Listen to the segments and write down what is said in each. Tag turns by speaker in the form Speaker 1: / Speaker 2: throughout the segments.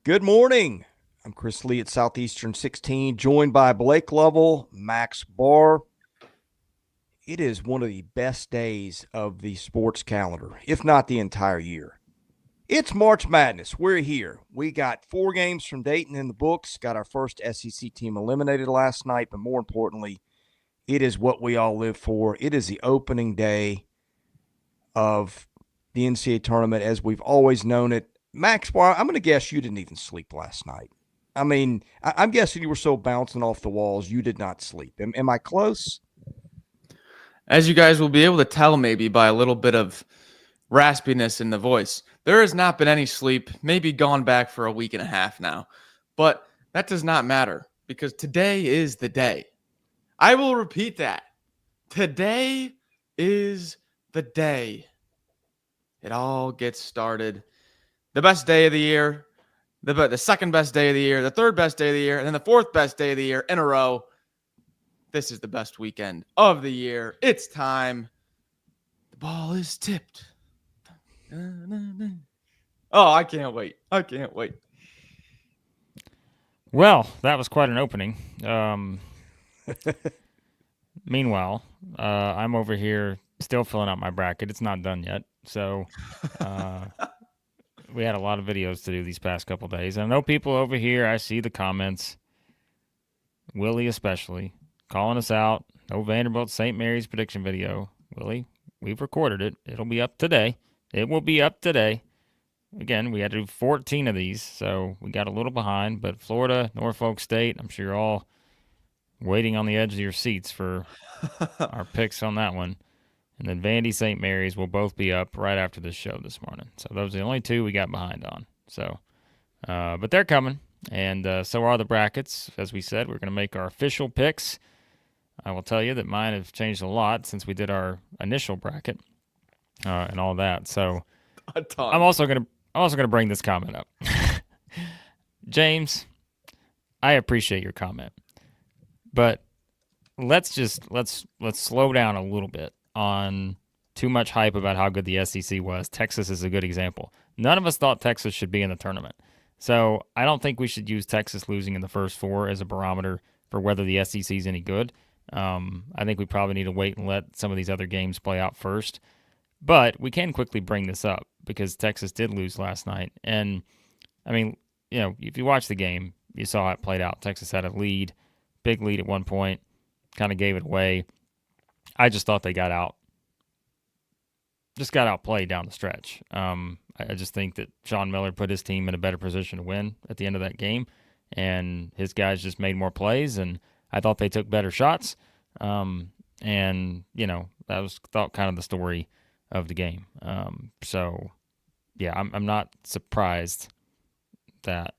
Speaker 1: Good morning. I'm Chris Lee at Southeastern 16, joined by Blake Lovell, Max Barr. It is one of the best days of the sports calendar, if not the entire year. It's March Madness. We're here. We got 4 games from Dayton in the books, got our first SEC team eliminated last night, but more importantly, it is what we all live for. It is the opening day of the NCAA Tournament as we've always known it. Max Barr, I'm going to guess you didn't even sleep last night. I mean, I'm guessing you were so bouncing off the walls you did not sleep. Am I close?
Speaker 2: As you guys will be able to tell maybe by a little bit of raspiness in the voice, there has not been any sleep, maybe gone back for a week and a half now. But that does not matter because today is the day. I will repeat that. Today is the day. It all gets started. The best day of the year, the second best day of the year, the third best day of the year, and then the fourth best day of the year in a row. This is the best weekend of the year. It's time. The ball is tipped. Oh, I can't wait. I can't wait.
Speaker 3: Well, that was quite an opening. Meanwhile, I'm over here still filling out my bracket. It's not done yet. So we had a lot of videos to do these past couple days. I know people over here, I see the comments, Willie especially, calling us out. No Vanderbilt St. Mary's prediction video. Willie, we've recorded it. It'll be up today. It will be up today. Again, we had to do 14 of these, so we got a little behind. But Florida, Norfolk State, I'm sure you're all waiting on the edge of your seats for our picks on that one. And then Vandy St. Mary's will both be up right after this show this morning. So those are the only 2 we got behind on. So, but they're coming, and so are the brackets. As we said, we're going to make our official picks. I will tell you that mine have changed a lot since we did our initial bracket and all that. So I'm also going to bring this comment up. James, I appreciate your comment, but let's slow down a little bit on too much hype about how good the SEC was. Texas is a good example. None of us thought Texas should be in the tournament. So I don't think we should use Texas losing in the first 4 as a barometer for whether the SEC is any good. I think we probably need to wait and let some of these other games play out first. But we can quickly bring this up because Texas did lose last night. And, I mean, you know, if you watch the game, you saw how it played out. Texas had a lead, big lead at one point, kind of gave it away. I just thought they got outplayed down the stretch. I just think that Sean Miller put his team in a better position to win at the end of that game, and his guys just made more plays, and I thought they took better shots. And, you know, that was kind of the story of the game. So, yeah, I'm not surprised that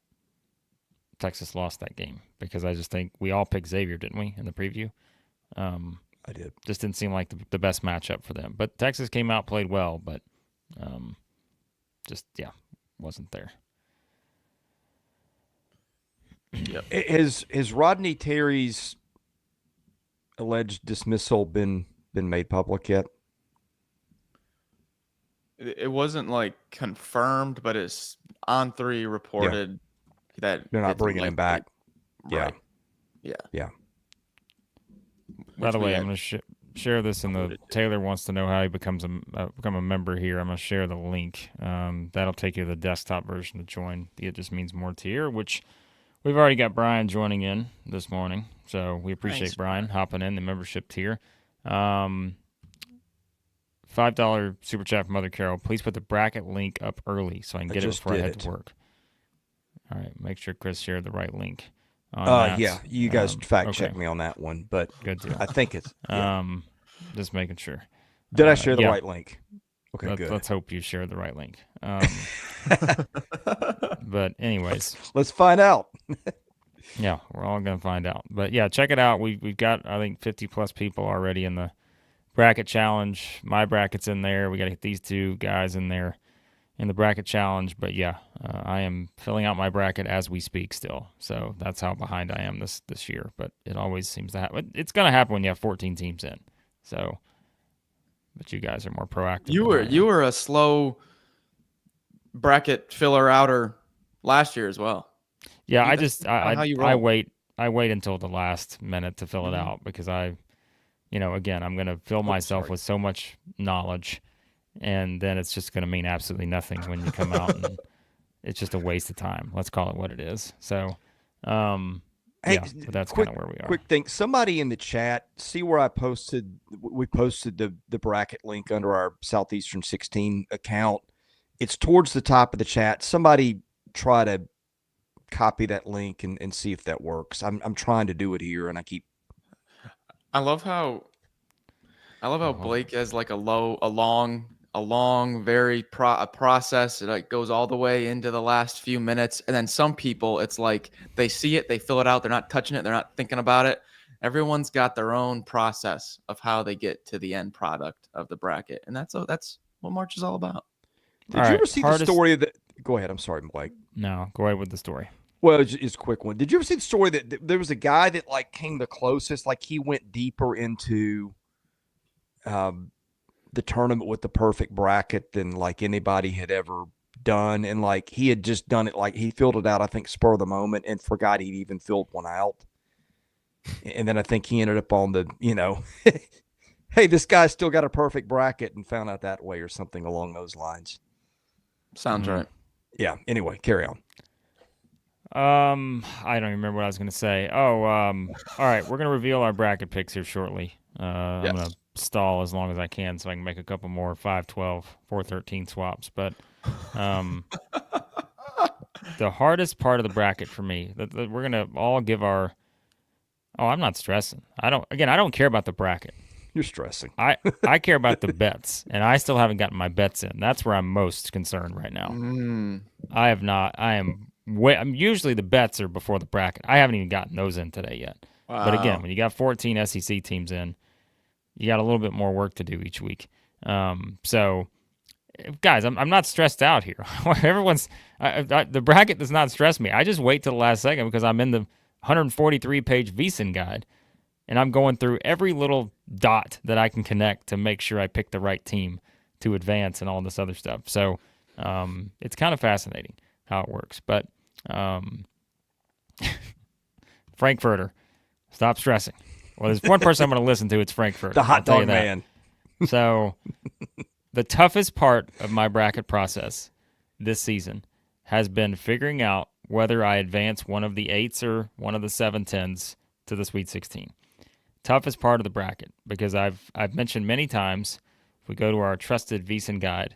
Speaker 3: Texas lost that game because I just think we all picked Xavier, didn't we, in the preview?
Speaker 1: I did.
Speaker 3: Just didn't seem like the best matchup for them. But Texas came out, played well, but wasn't there.
Speaker 1: Yep. Has Rodney Terry's alleged dismissal been made public yet?
Speaker 2: It wasn't like confirmed, but it's on 3 reported that
Speaker 1: they're not bringing him back.
Speaker 2: Right.
Speaker 1: Yeah.
Speaker 3: By the way, I'm going to share this, and Taylor wants to know how he become a member here. I'm going to share the link. That'll take you to the desktop version to join. It just means more tier, which we've already got Brian joining in this morning, so we appreciate Brian hopping in the membership tier. $5 super chat from Mother Carol. Please put the bracket link up early so I can get it before I head to work. All right, make sure Chris shared the right link.
Speaker 1: Yeah, you guys fact check me on that one, but
Speaker 3: good deal.
Speaker 1: I think it's
Speaker 3: just making sure.
Speaker 1: Did I share the right link? Okay, good.
Speaker 3: Let's hope you shared the right link. But anyways,
Speaker 1: let's find out.
Speaker 3: Yeah, we're all gonna find out. But yeah, check it out. We've got I think 50 plus people already in the bracket challenge. My bracket's in there. We got to get these 2 guys in there in the bracket challenge. But yeah, I am filling out my bracket as we speak still. So that's how behind I am this year. But it always seems to happen. It's going to happen when you have 14 teams in. So, but you guys are more proactive.
Speaker 2: You were a slow bracket filler outer last year as well.
Speaker 3: Yeah,
Speaker 2: How you
Speaker 3: I
Speaker 2: roll.
Speaker 3: wait until the last minute to fill it
Speaker 2: Mhm.
Speaker 3: out because again, I'm going to fill myself
Speaker 1: sorry.
Speaker 3: with so much knowledge, and then it's just going to mean absolutely nothing when you come out, and it's just a waste of time. Let's call it what it is. So,
Speaker 1: Hey,
Speaker 3: yeah, but that's kind
Speaker 1: quick
Speaker 3: of where we are.
Speaker 1: quick thing. Somebody in the chat, see where I posted. We posted the bracket link under our Southeastern 16 account. It's towards the top of the chat. Somebody try to copy that link and see if that works. I'm trying to do it here, and I keep.
Speaker 2: I love how Blake has like a long, very a process. It like goes all the way into the last few minutes, and then some people, it's like they see it, they fill it out, they're not touching it, they're not thinking about it. Everyone's got their own process of how they get to the end product of the bracket, and that's what March is all about.
Speaker 1: Did you ever see the story of the? Go ahead. I'm sorry, Blake.
Speaker 3: No, go ahead with the story.
Speaker 1: Well, it's a quick one. Did you ever see the story that there was a guy that like came the closest? Like he went deeper into the tournament with the perfect bracket than like anybody had ever done, and like he had just done it. Like he filled it out, I think, spur of the moment, and forgot he'd even filled one out. And then I think he ended up on the, hey, this guy's still got a perfect bracket, and found out that way or something along those lines.
Speaker 2: Sounds right.
Speaker 1: Yeah. Anyway, carry on.
Speaker 3: I don't remember what I was going to say. Oh, all right. We're going to reveal our bracket picks here shortly. I'm going to stall as long as I can so I can make a couple more 5-12, 4-13 swaps. But the hardest part of the bracket for me, we're going to all give our. Oh, I'm not stressing. I don't care about the bracket.
Speaker 1: You're stressing.
Speaker 3: I care about the bets, and I still haven't gotten my bets in. That's where I'm most concerned right now. I have not. I'm usually the bets are before the bracket. I haven't even gotten those in today yet.
Speaker 2: Wow.
Speaker 3: But again, when you got 14 SEC teams in, you got a little bit more work to do each week. So, guys, I'm not stressed out here. The bracket does not stress me. I just wait till the last second because I'm in the 143-page VEASAN guide, and I'm going through every little dot that I can connect to make sure I pick the right team to advance and all this other stuff. So it's kind of fascinating how it works. But Frankfurter, stop stressing. Well, there's one person I'm going to listen to. It's Frankfurter.
Speaker 1: The hot dog man.
Speaker 3: So the toughest part of my bracket process this season has been figuring out whether I advance one of the 8s or one of the 7-10s to the Sweet 16. Toughest part of the bracket, because I've mentioned many times, if we go to our trusted VEASAN guide,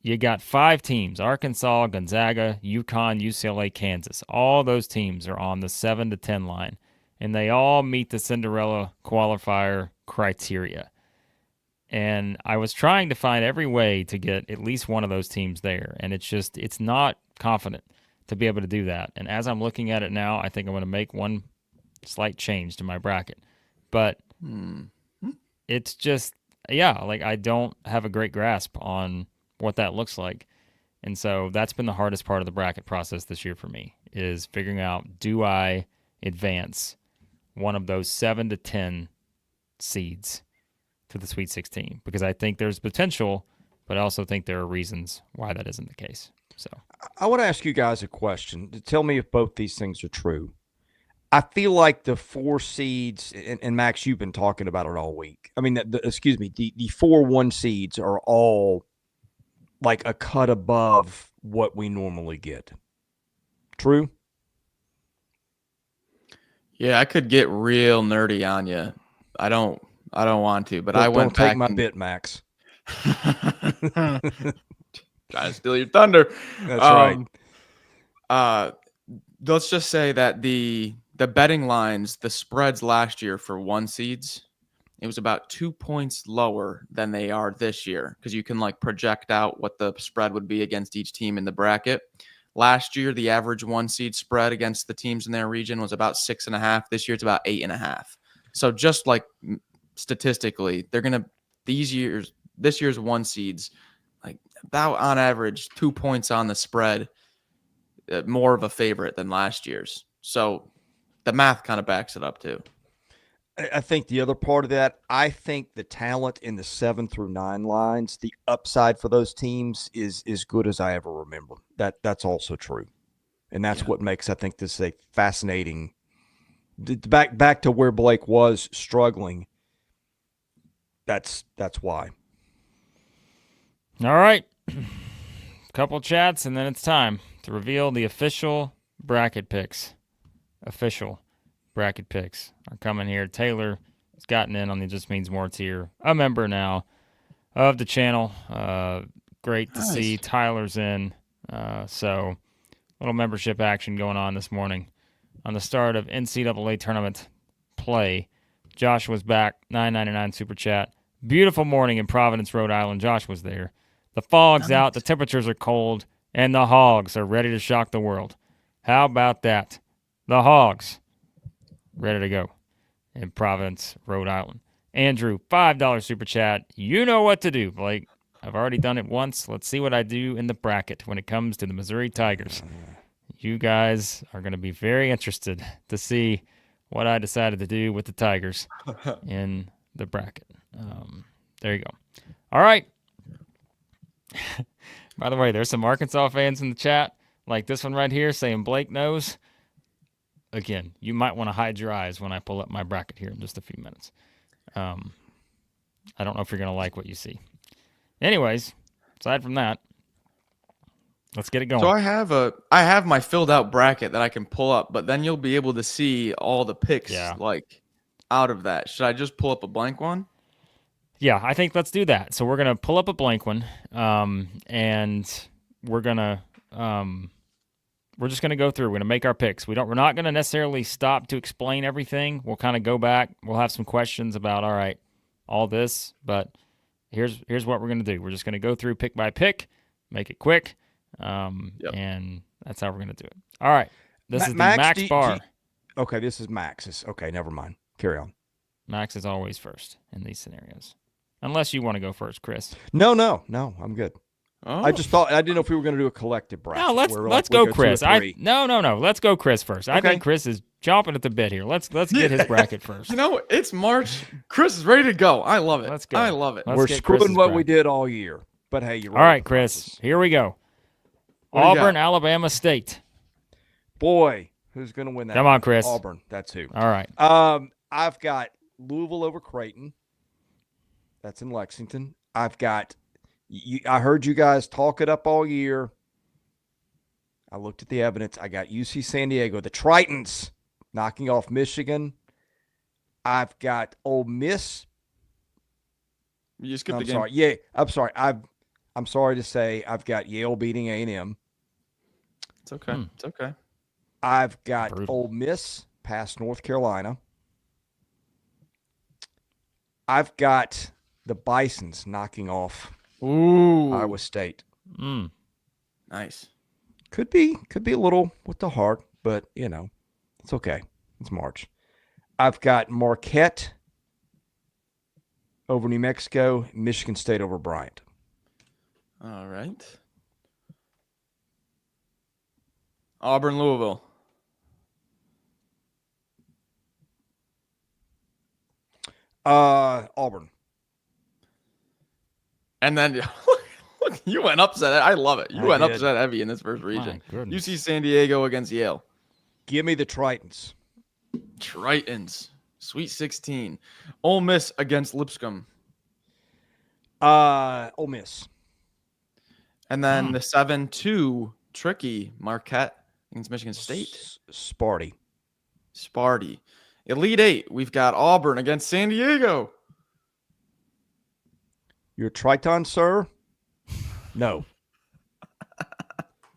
Speaker 3: you got 5 teams: Arkansas, Gonzaga, UConn, UCLA, Kansas. All those teams are on the 7-10 line, and they all meet the Cinderella qualifier criteria. And I was trying to find every way to get at least one of those teams there, and it's not confident to be able to do that. And as I'm looking at it now, I think I'm going to make one slight change to my bracket. But it's just, like I don't have a great grasp on what that looks like. And so that's been the hardest part of the bracket process this year for me, is figuring out, do I advance one of those 7-10 seeds to the Sweet 16? Because I think there's potential, but I also think there are reasons why that isn't the case. So
Speaker 1: I want to ask you guys a question to tell me if both these things are true. I feel like the 4 seeds, and Max, you've been talking about it all week. I mean, the 4 1 seeds are all like a cut above what we normally get. True?
Speaker 2: Yeah, I could get real nerdy on you. I don't want to, but I went
Speaker 1: don't
Speaker 2: back
Speaker 1: take my bit, Max.
Speaker 2: Trying to steal your thunder.
Speaker 1: That's
Speaker 2: right. Let's just say that the betting lines, the spreads last year for 1 seeds, it was about 2 points lower than they are this year, because you can like project out what the spread would be against each team in the bracket. Last year, the average 1 seed spread against the teams in their region was about 6.5. This year, it's about 8.5. So just like statistically, they're gonna this year's 1 seeds, like about on average 2 points on the spread, more of a favorite than last year's. So the math kind of backs it up too.
Speaker 1: I think the other part of that, I think the talent in the 7 through 9 lines, the upside for those teams is as good as I ever remember. That's also true, and that's what makes, I think, this a fascinating. Back to where Blake was struggling. That's why.
Speaker 3: All right. Couple chats, and then it's time to reveal the official bracket picks. Official bracket picks are coming here. Taylor has gotten in on the Just Means More tier, a member now of the channel. Great to see Tyler's in. So, little membership action going on this morning on the start of NCAA tournament play. Josh was back, $9.99 super chat. Beautiful morning in Providence, Rhode Island. Josh was there. The fog's out, the temperatures are cold, and the Hogs are ready to shock the world. How about that? The Hogs ready to go in Providence, Rhode Island. Andrew, $5 super chat. You know what to do, Blake. I've already done it once. Let's see what I do in the bracket when it comes to the Missouri Tigers. You guys are going to be very interested to see what I decided to do with the Tigers in the bracket. There you go. All right. By the way, there's some Arkansas fans in the chat, like this one right here, saying Blake knows. Again, you might want to hide your eyes when I pull up my bracket here in just a few minutes. I don't know if you're going to like what you see. Anyways, aside from that, let's get it going.
Speaker 2: So I have my filled out bracket that I can pull up, but then you'll be able to see all the picks like out of that. Should I just pull up a blank one?
Speaker 3: Yeah, I think let's do that. So we're gonna pull up a blank one, and we're just gonna go through. We're gonna make our picks. We're not gonna necessarily stop to explain everything. We'll kind of go back. We'll have some questions about all this, but here's what we're gonna do. We're just gonna go through pick by pick, make it quick, and that's how we're gonna do it. All right, this is Max Barr.
Speaker 1: Okay, this is Max's. Okay, never mind. Carry on.
Speaker 3: Max is always first in these scenarios. Unless you want to go first, Chris.
Speaker 1: No, I'm good. Oh. I didn't know if we were going to do a collective bracket.
Speaker 3: No, let's go Chris. No. Let's go Chris first. Okay. I think Chris is chomping at the bit here. Let's get his bracket first.
Speaker 2: You know, it's March. Chris is ready to go. I love it.
Speaker 3: Let's go.
Speaker 2: I love it.
Speaker 1: We're screwing what we did all year. But hey, you're
Speaker 3: all right, Chris. Here we go. Auburn, Alabama State.
Speaker 1: Boy, who's going to win that?
Speaker 3: Come on, Chris.
Speaker 1: Auburn. That's who.
Speaker 3: All right.
Speaker 1: I've got Louisville over Creighton. That's in Lexington. I've got I heard you guys talk it up all year. I looked at the evidence. I got UC San Diego, the Tritons, knocking off Michigan. I've got Ole Miss.
Speaker 2: You skipped the game.
Speaker 1: Sorry. Yeah, I'm sorry. I'm sorry to say I've got Yale beating A&M.
Speaker 2: It's okay. It's okay.
Speaker 1: I've got Ole Miss past North Carolina. I've got the Bisons knocking off Iowa State.
Speaker 2: Nice.
Speaker 1: Could be a little with the heart, but it's okay. It's March. I've got Marquette over New Mexico, Michigan State over Bryant.
Speaker 2: All right. Auburn, Louisville.
Speaker 1: Auburn.
Speaker 2: And then, look, you went upset. I love it. You went upset heavy in this first region. UC San Diego against Yale.
Speaker 1: Give me the Tritons.
Speaker 2: Tritons. Sweet 16. Ole Miss against Lipscomb.
Speaker 1: Ole Miss.
Speaker 2: And then the 7-2 tricky Marquette against Michigan State.
Speaker 1: Sparty.
Speaker 2: Elite 8. We've got Auburn against San Diego.
Speaker 1: You're a Triton, sir? No.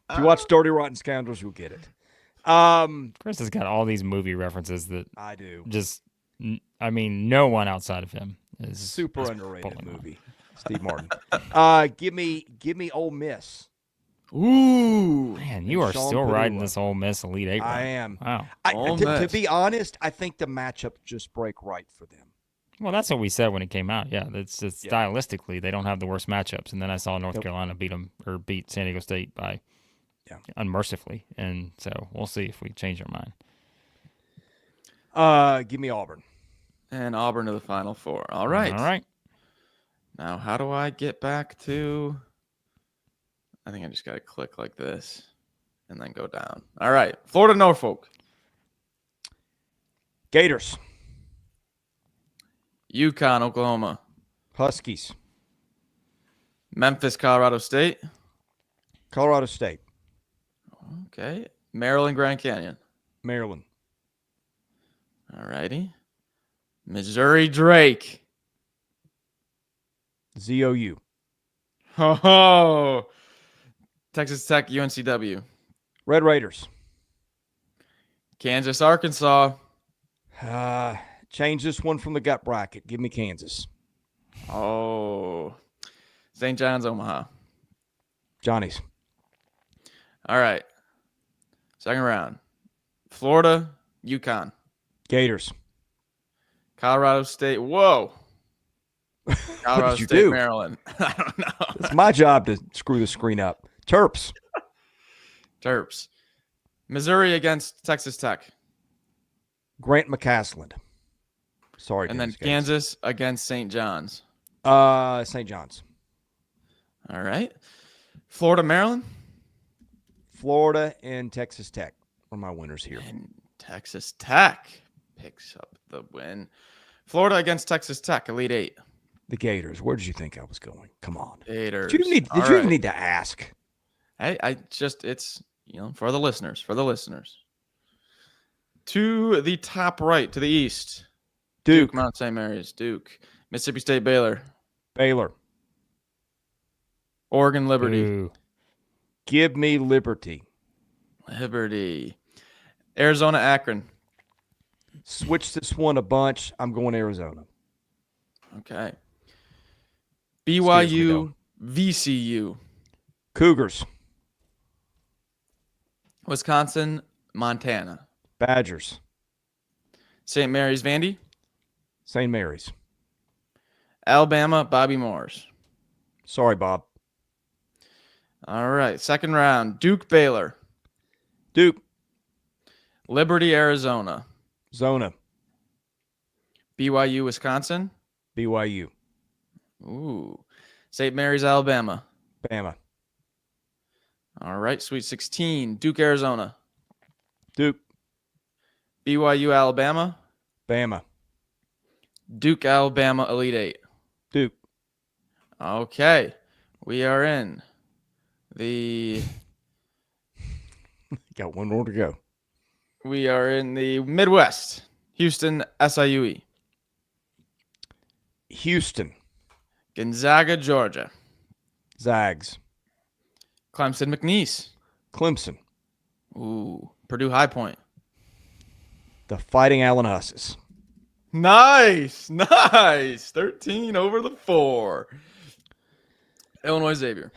Speaker 1: If you watch Dirty Rotten Scoundrels, you'll get it.
Speaker 3: Chris has got all these movie references that
Speaker 1: I do.
Speaker 3: No one outside of him is
Speaker 1: super underrated movie. Steve Martin. Give me Ole Miss.
Speaker 2: Ooh,
Speaker 3: man, you are still riding this Ole Miss Elite Eight.
Speaker 1: I am.
Speaker 3: Wow.
Speaker 1: To be honest, I think the matchup just break right for them.
Speaker 3: Well, that's what we said when it came out. Yeah, it's stylistically they don't have the worst matchups. And then I saw North Carolina beat San Diego State by unmercifully, and so we'll see if we change our mind.
Speaker 1: Give me Auburn.
Speaker 2: And Auburn to the Final Four. All right.
Speaker 3: All right.
Speaker 2: Now, how do I get back to... I think I just got to click like this and then go down. All right. Florida, Norfolk.
Speaker 1: Gators.
Speaker 2: UConn, Oklahoma.
Speaker 1: Huskies.
Speaker 2: Memphis, Colorado State.
Speaker 1: Colorado State.
Speaker 2: Okay. Maryland, Grand Canyon.
Speaker 1: Maryland.
Speaker 2: All righty. Missouri, Drake.
Speaker 1: ZOU.
Speaker 2: Oh, Texas Tech, UNCW.
Speaker 1: Red Raiders.
Speaker 2: Kansas, Arkansas.
Speaker 1: Change this one from the gut bracket. Give me Kansas.
Speaker 2: Oh, St. John's, Omaha.
Speaker 1: Johnny's.
Speaker 2: All right. Second round. Florida, UConn.
Speaker 1: Gators.
Speaker 2: Colorado State. Whoa. Colorado
Speaker 1: What did you
Speaker 2: State,
Speaker 1: do?
Speaker 2: Maryland. I don't know.
Speaker 1: It's my job to screw the screen up. Terps.
Speaker 2: Terps. Missouri against Texas Tech.
Speaker 1: Grant McCasland. Sorry.
Speaker 2: And then
Speaker 1: Dennis Gates.
Speaker 2: Kansas against St. John's.
Speaker 1: St. John's.
Speaker 2: All right. Florida, Maryland.
Speaker 1: Florida and Texas Tech are my winners here.
Speaker 2: And Texas Tech picks up the win. Florida against Texas Tech, Elite Eight.
Speaker 1: The Gators. Where did you think I was going? Come on.
Speaker 2: Gators.
Speaker 1: Did you even need to ask?
Speaker 2: I just, it's, for the listeners, To the top right, to the east.
Speaker 1: Duke.
Speaker 2: Mount St. Mary's, Duke. Mississippi State, Baylor.
Speaker 1: Baylor.
Speaker 2: Oregon, Liberty.
Speaker 3: Ooh.
Speaker 1: Give me Liberty.
Speaker 2: Liberty. Arizona, Akron.
Speaker 1: Switch this one a bunch. I'm going Arizona.
Speaker 2: Okay.
Speaker 1: me,
Speaker 2: BYU,
Speaker 1: though.
Speaker 2: VCU.
Speaker 1: Cougars.
Speaker 2: Wisconsin, Montana.
Speaker 1: Badgers.
Speaker 2: St. Mary's, Vandy.
Speaker 1: St. Mary's.
Speaker 2: Alabama, Bobby Moore's.
Speaker 1: Sorry, Bob.
Speaker 2: All right. Second round. Duke, Baylor.
Speaker 1: Duke.
Speaker 2: Liberty, Arizona.
Speaker 1: Zona.
Speaker 2: BYU, Wisconsin.
Speaker 1: BYU.
Speaker 2: Ooh. St. Mary's, Alabama.
Speaker 1: Bama.
Speaker 2: All right. Sweet 16. Duke, Arizona.
Speaker 1: Duke.
Speaker 2: BYU, Alabama.
Speaker 1: Bama.
Speaker 2: Duke, Alabama, Elite Eight.
Speaker 1: Duke.
Speaker 2: Okay. We are in the
Speaker 1: Got one more to go.
Speaker 2: Midwest. Houston, SIUE.
Speaker 1: Houston.
Speaker 2: Gonzaga, Georgia.
Speaker 1: Zags.
Speaker 2: Clemson, McNeese.
Speaker 1: Clemson.
Speaker 2: Ooh. Purdue, High Point.
Speaker 1: The Fighting Allen Husses.
Speaker 2: Nice. 13 over the 4. Illinois, Xavier.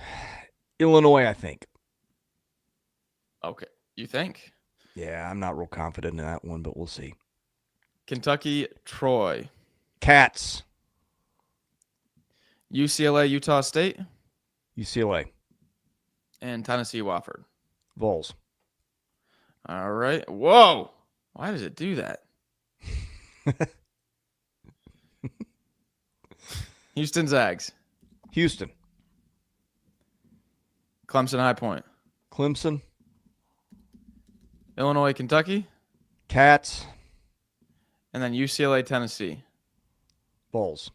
Speaker 1: Illinois, I think.
Speaker 2: Okay. You think?
Speaker 1: Yeah, I'm not real confident in that one, but we'll see.
Speaker 2: Kentucky, Troy.
Speaker 1: Cats.
Speaker 2: UCLA, Utah State.
Speaker 1: UCLA.
Speaker 2: And Tennessee, Wofford.
Speaker 1: Vols.
Speaker 2: All right. Whoa. Why does it do that? Houston, Zags.
Speaker 1: Houston.
Speaker 2: Clemson, High Point.
Speaker 1: Clemson.
Speaker 2: Illinois, Kentucky.
Speaker 1: Cats.
Speaker 2: And then UCLA, Tennessee.
Speaker 1: Vols.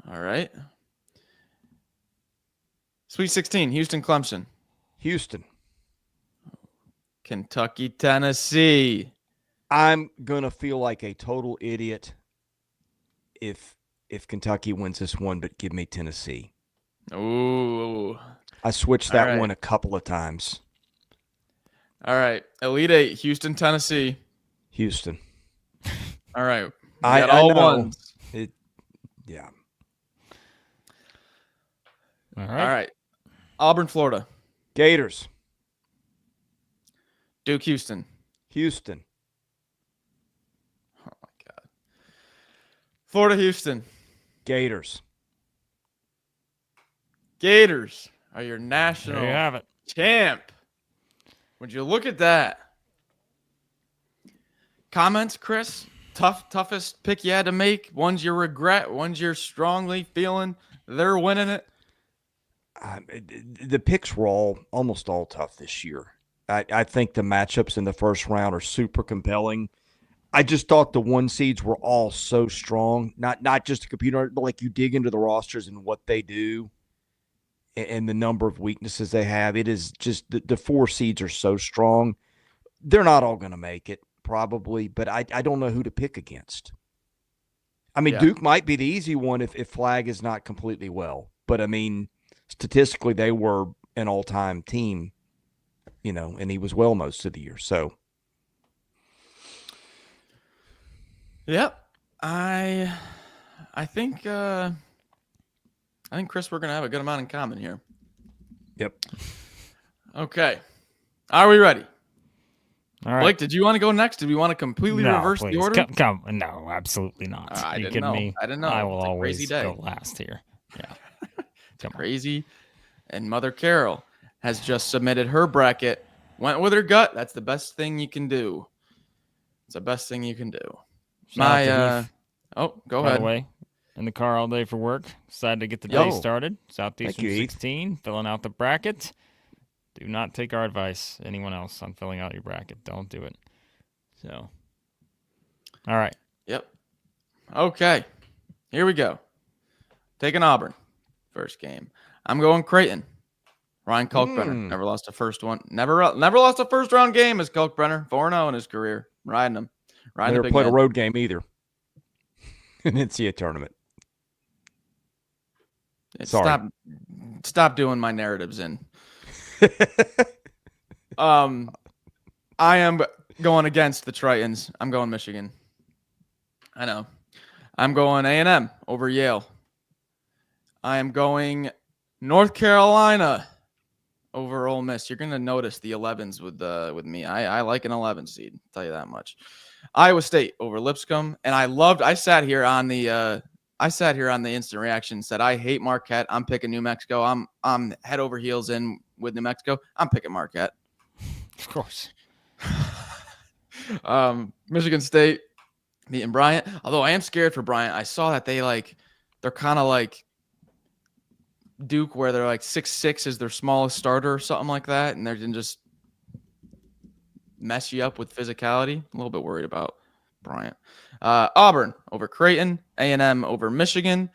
Speaker 2: All right. Sweet 16, Houston, Clemson.
Speaker 1: Houston.
Speaker 2: Kentucky, Tennessee.
Speaker 1: I'm going to feel like a total idiot if Kentucky wins this one, but give me Tennessee.
Speaker 2: Ooh.
Speaker 1: I switched that one a couple of times.
Speaker 2: All right. Elite Eight, Houston, Tennessee.
Speaker 1: Houston.
Speaker 2: All right. We
Speaker 1: I
Speaker 2: got all
Speaker 1: know.
Speaker 2: ones.
Speaker 1: Yeah.
Speaker 3: All
Speaker 2: All
Speaker 3: right.
Speaker 2: right. Auburn, Florida.
Speaker 1: Gators.
Speaker 2: Duke, Houston.
Speaker 1: Houston.
Speaker 2: Oh, my God. Florida, Houston.
Speaker 1: Gators.
Speaker 2: Gators are your national
Speaker 3: There you have it.
Speaker 2: champ. Would you look at that? Comments, Chris? toughest pick you had to make? Ones you regret? Ones you're strongly feeling they're winning it?
Speaker 1: The picks were almost all tough this year. I think the matchups in the first round are super compelling. I just thought the one seeds were all so strong. Not just a computer, but like you dig into the rosters and what they do and the number of weaknesses they have. It is just the four seeds are so strong. They're not all going to make it, probably, but I don't know who to pick against. I mean, Duke might be the easy one if Flag is not completely well. But, I mean, statistically, they were an all-time team, and he was well most of the year. So,
Speaker 2: yep. I think Chris, we're gonna have a good amount in common here.
Speaker 1: Yep.
Speaker 2: Okay. Are we ready?
Speaker 3: All right.
Speaker 2: Blake, did you want to go next? Did we want to completely reverse
Speaker 3: please.
Speaker 2: the order?
Speaker 3: No, absolutely not. Are you kidding me?
Speaker 2: I didn't know.
Speaker 3: I will
Speaker 2: It's a
Speaker 3: always
Speaker 2: crazy day.
Speaker 3: go last here. Yeah.
Speaker 2: It's crazy. And Mother Carol has just submitted her bracket. Went with her gut. That's the best thing you can do. It's the best thing you can do. Go
Speaker 3: By
Speaker 2: ahead.
Speaker 3: the way, in the car all day for work. Decided to get the day started. Southeastern 16, filling out the bracket. Do not take our advice, anyone else, on filling out your bracket. Don't do it. So, all right.
Speaker 2: Yep. Okay. Here we go. Taking Auburn. First game. I'm going Creighton. Ryan Kalkbrenner. Never lost a first one. Never lost a first round game as Kalkbrenner. 4-0 in his career. Riding him.
Speaker 1: Never played a road game either. In NCAA Tournament.
Speaker 2: Sorry. Stop doing my narratives in. I am going against the Tritons. I'm going Michigan. I know. I'm going A&M over Yale. I am going North Carolina over Ole Miss. You're going to notice the 11s with me. I like an 11 seed. I'll tell you that much. Iowa State over Lipscomb, and I sat here on the instant reaction and said I hate Marquette. I'm picking New Mexico. I'm head over heels in with New Mexico. I'm picking Marquette.
Speaker 3: Of course.
Speaker 2: Michigan State beating Bryant. Although I am scared for Bryant. I saw that they're kind of like Duke, where they're like 6'6" is their smallest starter or something like that, and they're going to just mess you up with physicality. I'm a little bit worried about Bryant. Auburn over Creighton. A&M over Michigan.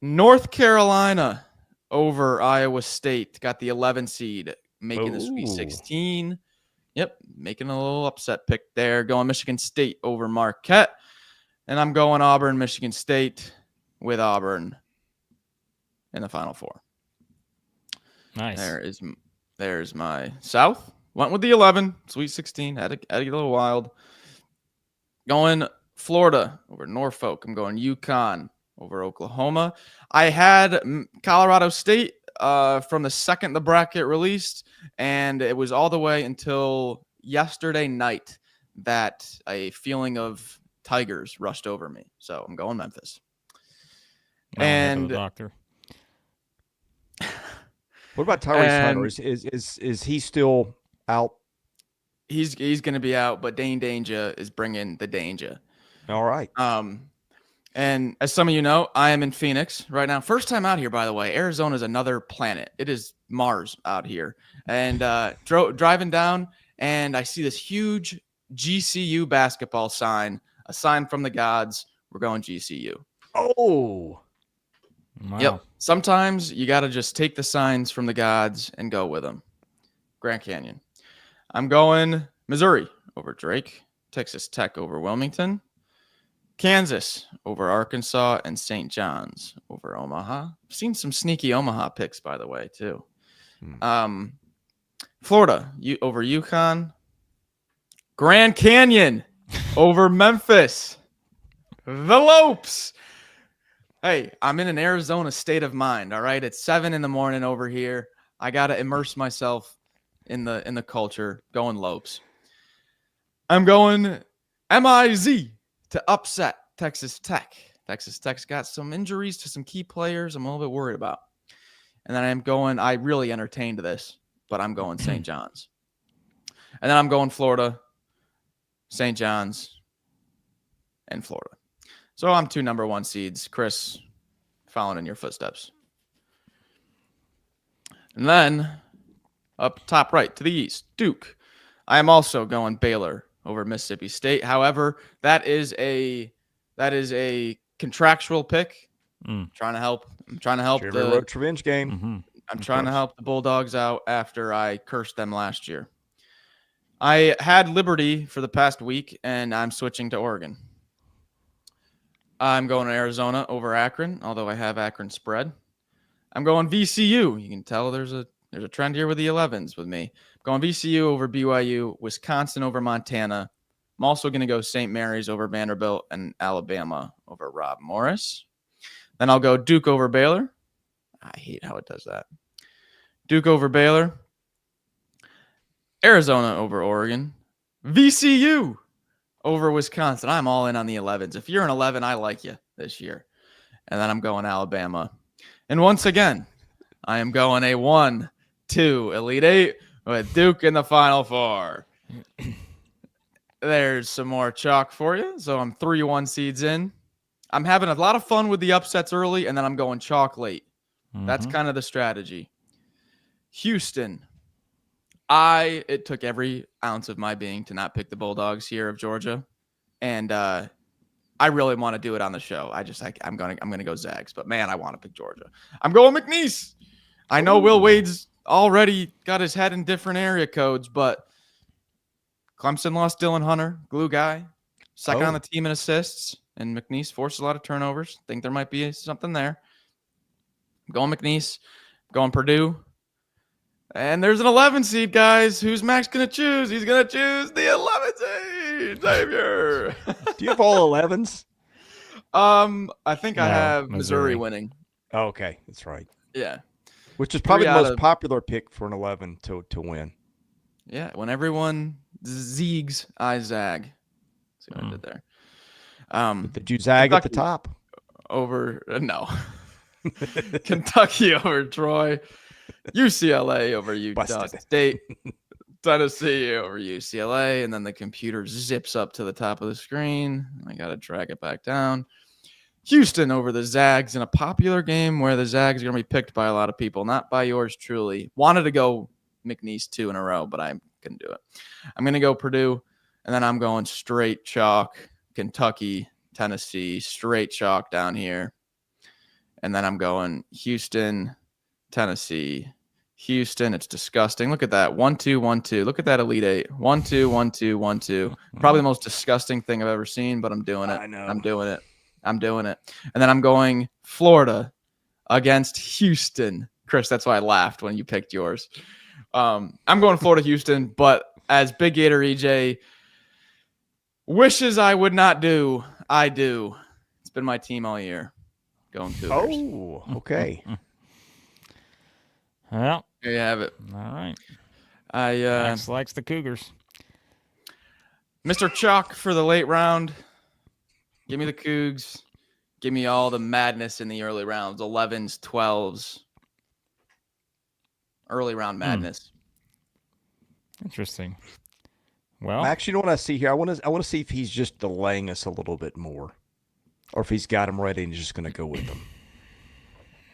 Speaker 2: North Carolina over Iowa State. Got the 11 seed, making the Sweet 16. Yep, making a little upset pick there. Going Michigan State over Marquette. And I'm going Auburn, Michigan State with Auburn in the Final Four.
Speaker 3: Nice.
Speaker 2: There's my South. Went with the 11, Sweet 16. Had to get a little wild. Going Florida over Norfolk. I'm going UConn over Oklahoma. I had Colorado State from the second the bracket released, and it was all the way until yesterday night that a feeling of Tigers rushed over me. So I'm going Memphis.
Speaker 3: And the doctor.
Speaker 1: What about Tyrese Hunter? Is he still out?
Speaker 2: He's going to be out, but Dane Danger is bringing the danger.
Speaker 1: All right.
Speaker 2: And as some of you know, I am in Phoenix right now. First time out here, by the way. Arizona is another planet. It is Mars out here. And driving down, and I see this huge GCU basketball sign, a sign from the gods. We're going GCU.
Speaker 1: Oh.
Speaker 3: Wow.
Speaker 2: Yep. Sometimes you got to just take the signs from the gods and go with them. Grand Canyon. I'm going Missouri over Drake, Texas Tech over Wilmington, Kansas over Arkansas, and St. John's over Omaha. I've seen some sneaky Omaha picks, by the way, too. Florida over UConn, Grand Canyon over Memphis, the Lopes. Hey, I'm in an Arizona state of mind, all right? It's 7 a.m. over here. I got to immerse myself in the culture, going Lopes. I'm going MIZ to upset Texas Tech. Texas Tech's got some injuries to some key players I'm a little bit worried about. And then I really entertained this, but I'm going St. John's. And then I'm going Florida, St. John's, and Florida. So I'm 2 number 1 seeds. Chris, following in your footsteps. And then up top right to the east, Duke. I am also going Baylor over Mississippi State. However, that is a contractual pick. I'm trying to help
Speaker 1: the road revenge game.
Speaker 3: Mm-hmm.
Speaker 2: I'm trying to help the Bulldogs out after I cursed them last year. I had Liberty for the past week, and I'm switching to Oregon. I'm going to Arizona over Akron, although I have Akron spread. I'm going VCU. You can tell there's a trend here with the 11s with me. I'm going VCU over BYU, Wisconsin over Montana. I'm also going to go St. Mary's over Vanderbilt and Alabama over Rob Morris. Then I'll go Duke over Baylor. I hate how it does that. Duke over Baylor. Arizona over Oregon. VCU over Wisconsin. I'm all in on the 11s. If you're an 11, I like you this year. And then I'm going Alabama. And once again, I am going a 1-2 Elite Eight with Duke in the Final Four. There's some more chalk for you. So I'm 3-1 seeds in. I'm having a lot of fun with the upsets early, and then I'm going chalk late. That's kind of the strategy. Houston. It took every ounce of my being to not pick the Bulldogs here of Georgia. And I really want to do it on the show. I'm gonna go Zags, but man, I want to pick Georgia. I'm going McNeese. I know Will Wade's already got his head in different area codes, but Clemson lost Dylan Hunter, glue guy, second on the team in assists, and McNeese forced a lot of turnovers. Think there might be something there. I'm going McNeese. I'm going Purdue. And there's an 11 seed, guys. Who's Max going to choose? He's going to choose the 11 seed, Xavier.
Speaker 1: Do you have all 11s?
Speaker 2: I think I have Missouri winning.
Speaker 1: Oh, okay, that's right.
Speaker 2: Yeah.
Speaker 1: Which is probably the most popular pick for an 11 to win.
Speaker 2: Yeah, when everyone zegs, I zag. See what I did there.
Speaker 1: Did you zag at the top?
Speaker 2: No. Kentucky over Troy. UCLA over Utah State. Tennessee over UCLA. And then the computer zips up to the top of the screen. I got to drag it back down. Houston over the Zags in a popular game where the Zags are going to be picked by a lot of people, not by yours truly. Wanted to go McNeese 2 in a row, but I couldn't do it. I'm going to go Purdue, and then I'm going straight chalk, Kentucky, Tennessee, straight chalk down here. And then I'm going Houston, Tennessee, Houston. It's disgusting. Look at that. 1-2, 1-2. Look at that Elite Eight. 1-2, 1-2, 1-2. Probably the most disgusting thing I've ever seen, but I'm doing it.
Speaker 1: I know.
Speaker 2: I'm doing it. And then I'm going Florida against Houston. Chris, that's why I laughed when you picked yours. I'm going Florida, Houston, but as Big Gator EJ wishes I would not do, I do. It's been my team all year. Going Cougars.
Speaker 1: Oh, okay.
Speaker 3: Well,
Speaker 2: there you have it.
Speaker 3: All right.
Speaker 2: Max
Speaker 3: likes the Cougars.
Speaker 2: Mr. Chalk for the late round. Give me the Cougs. Give me all the madness in the early rounds. 11s, 12s. Early round madness.
Speaker 3: Interesting. Well,
Speaker 1: Max, you know what I see here? I want to see if he's just delaying us a little bit more, or if he's got him ready and he's just going to go with them.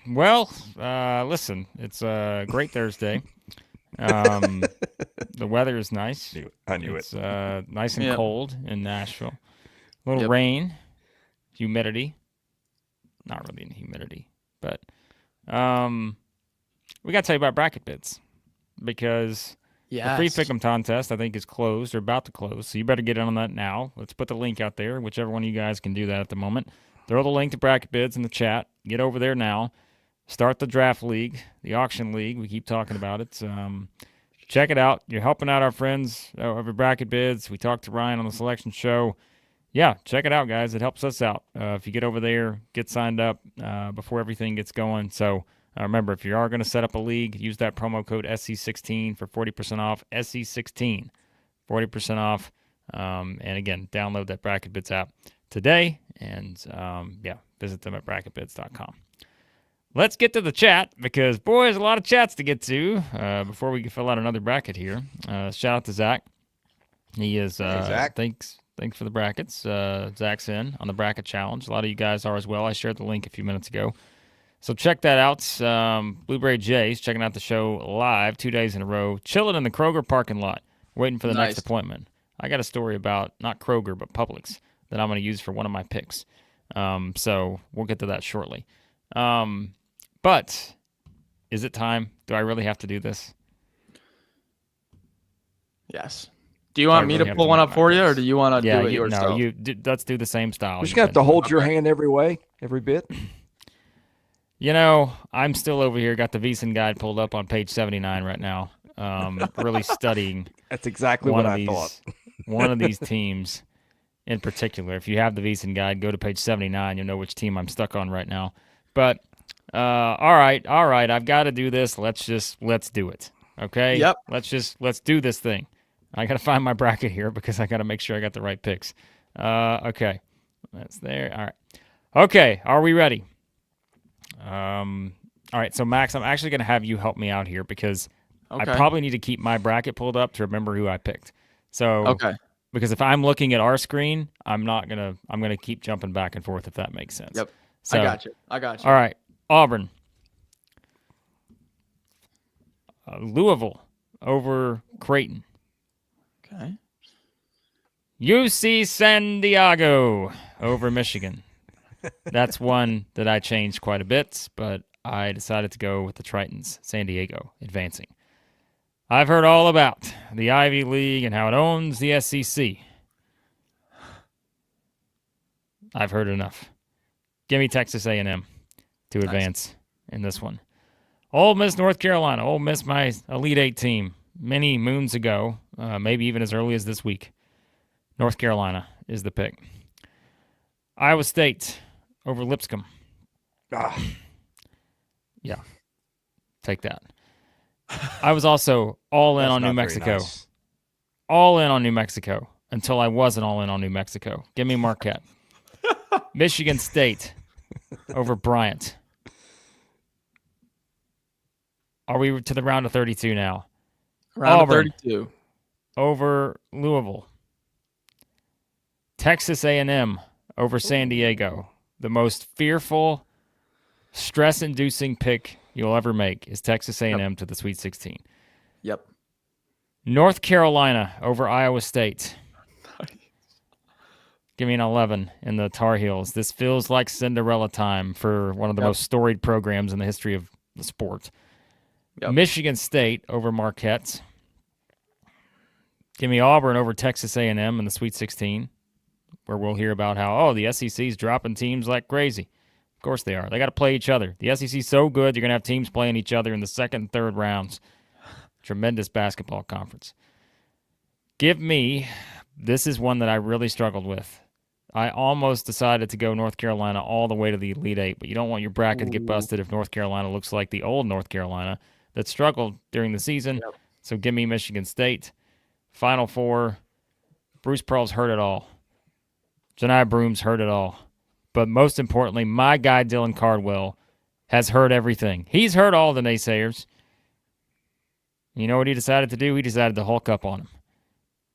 Speaker 3: Well, listen, it's a great Thursday. The weather is nice.
Speaker 1: I knew
Speaker 3: it's nice and cold in Nashville. A little rain, humidity. Not really in humidity, but we got to tell you about bracket bids because the free pick'em contest, I think, is closed or about to close. So you better get in on that now. Let's put the link out there. Whichever one of you guys can do that at the moment. Throw the link to bracket bids in the chat. Get over there now. Start the draft league, the auction league. We keep talking about it. Check it out. You're helping out our friends over bracket bids. We talked to Ryan on the selection show. Yeah, check it out, guys. It helps us out. If you get over there, get signed up before everything gets going. So remember, if you are going to set up a league, use that promo code SC16 for 40% off. SC16, 40% off. And again, download that Bracket Bids app today. And visit them at bracketbids.com. Let's get to the chat because, boy, there's a lot of chats to get to before we can fill out another bracket here. Shout out to Zach. He is,
Speaker 1: Zach.
Speaker 3: thanks Thanks for the brackets. Zach's in on the bracket challenge. A lot of you guys are as well. I shared the link a few minutes ago. So check that out. Blueberry Jay's checking out the show live 2 days in a row. Chilling in the Kroger parking lot, waiting for the next appointment. I got a story about not Kroger, but Publix that I'm going to use for one of my picks. So we'll get to that shortly. But is it time? Do I really have to do this?
Speaker 2: Yes. Do you want me to pull one up for you, or do you want to do it yourself?
Speaker 3: No, let's do the same style.
Speaker 1: You're just going to have to hold your hand every way, every bit.
Speaker 3: You know, I'm still over here, got the VEASAN guide pulled up on page 79 right now, really studying.
Speaker 1: That's exactly what I thought.
Speaker 3: One of these teams in particular. If you have the VEASAN guide, go to page 79. You'll know which team I'm stuck on right now. But, all right, I've got to do this. Let's do it, okay?
Speaker 2: Yep.
Speaker 3: Let's do this thing. I got to find my bracket here because I got to make sure I got the right picks. Okay, that's there. All right. Okay, are we ready? All right, so Max, I'm actually going to have you help me out here because I probably need to keep my bracket pulled up to remember who I picked. So, because if I'm looking at our screen, I'm going to keep jumping back and forth if that makes sense.
Speaker 2: Yep.
Speaker 3: So,
Speaker 2: I got you.
Speaker 3: All right, Auburn. Louisville over Creighton.
Speaker 2: Okay.
Speaker 3: UC San Diego over Michigan. That's one that I changed quite a bit, but I decided to go with the Tritons, San Diego, advancing. I've heard all about the Ivy League and how it owns the SEC. I've heard enough. Give me Texas A&M to advance in this one. Ole Miss, North Carolina. Ole Miss, my Elite Eight team. Many moons ago, maybe even as early as this week. North Carolina is the pick. Iowa State over Lipscomb. Yeah. Take that. I was also all in on New Mexico. Nice. All in on New Mexico until I wasn't all in on New Mexico. Give me Marquette. Michigan State over Bryant. Are we to the round of 32 now?
Speaker 2: Round of 32.
Speaker 3: Over Louisville. Texas A&M over San Diego. The most fearful, stress-inducing pick you'll ever make is Texas A&M to the Sweet 16.
Speaker 2: Yep.
Speaker 3: North Carolina over Iowa State. Give me an 11 in the Tar Heels. This feels like Cinderella time for one of the most storied programs in the history of the sport. Yep. Michigan State over Marquette. Give me Auburn over Texas A&M in the Sweet 16, where we'll hear about how, the SEC's dropping teams like crazy. Of course they are. They got to play each other. The SEC's so good, you're going to have teams playing each other in the second and third rounds. Tremendous basketball conference. Give me, this is one that I really struggled with. I almost decided to go North Carolina all the way to the Elite Eight, but you don't want your bracket to get busted if North Carolina looks like the old North Carolina that struggled during the season. Yep. So give me Michigan State. Final four, Bruce Pearl's heard it all. Janai Broom's heard it all. But most importantly, my guy Dylan Cardwell has heard everything. He's heard all the naysayers. You know what he decided to do? He decided to Hulk up on him.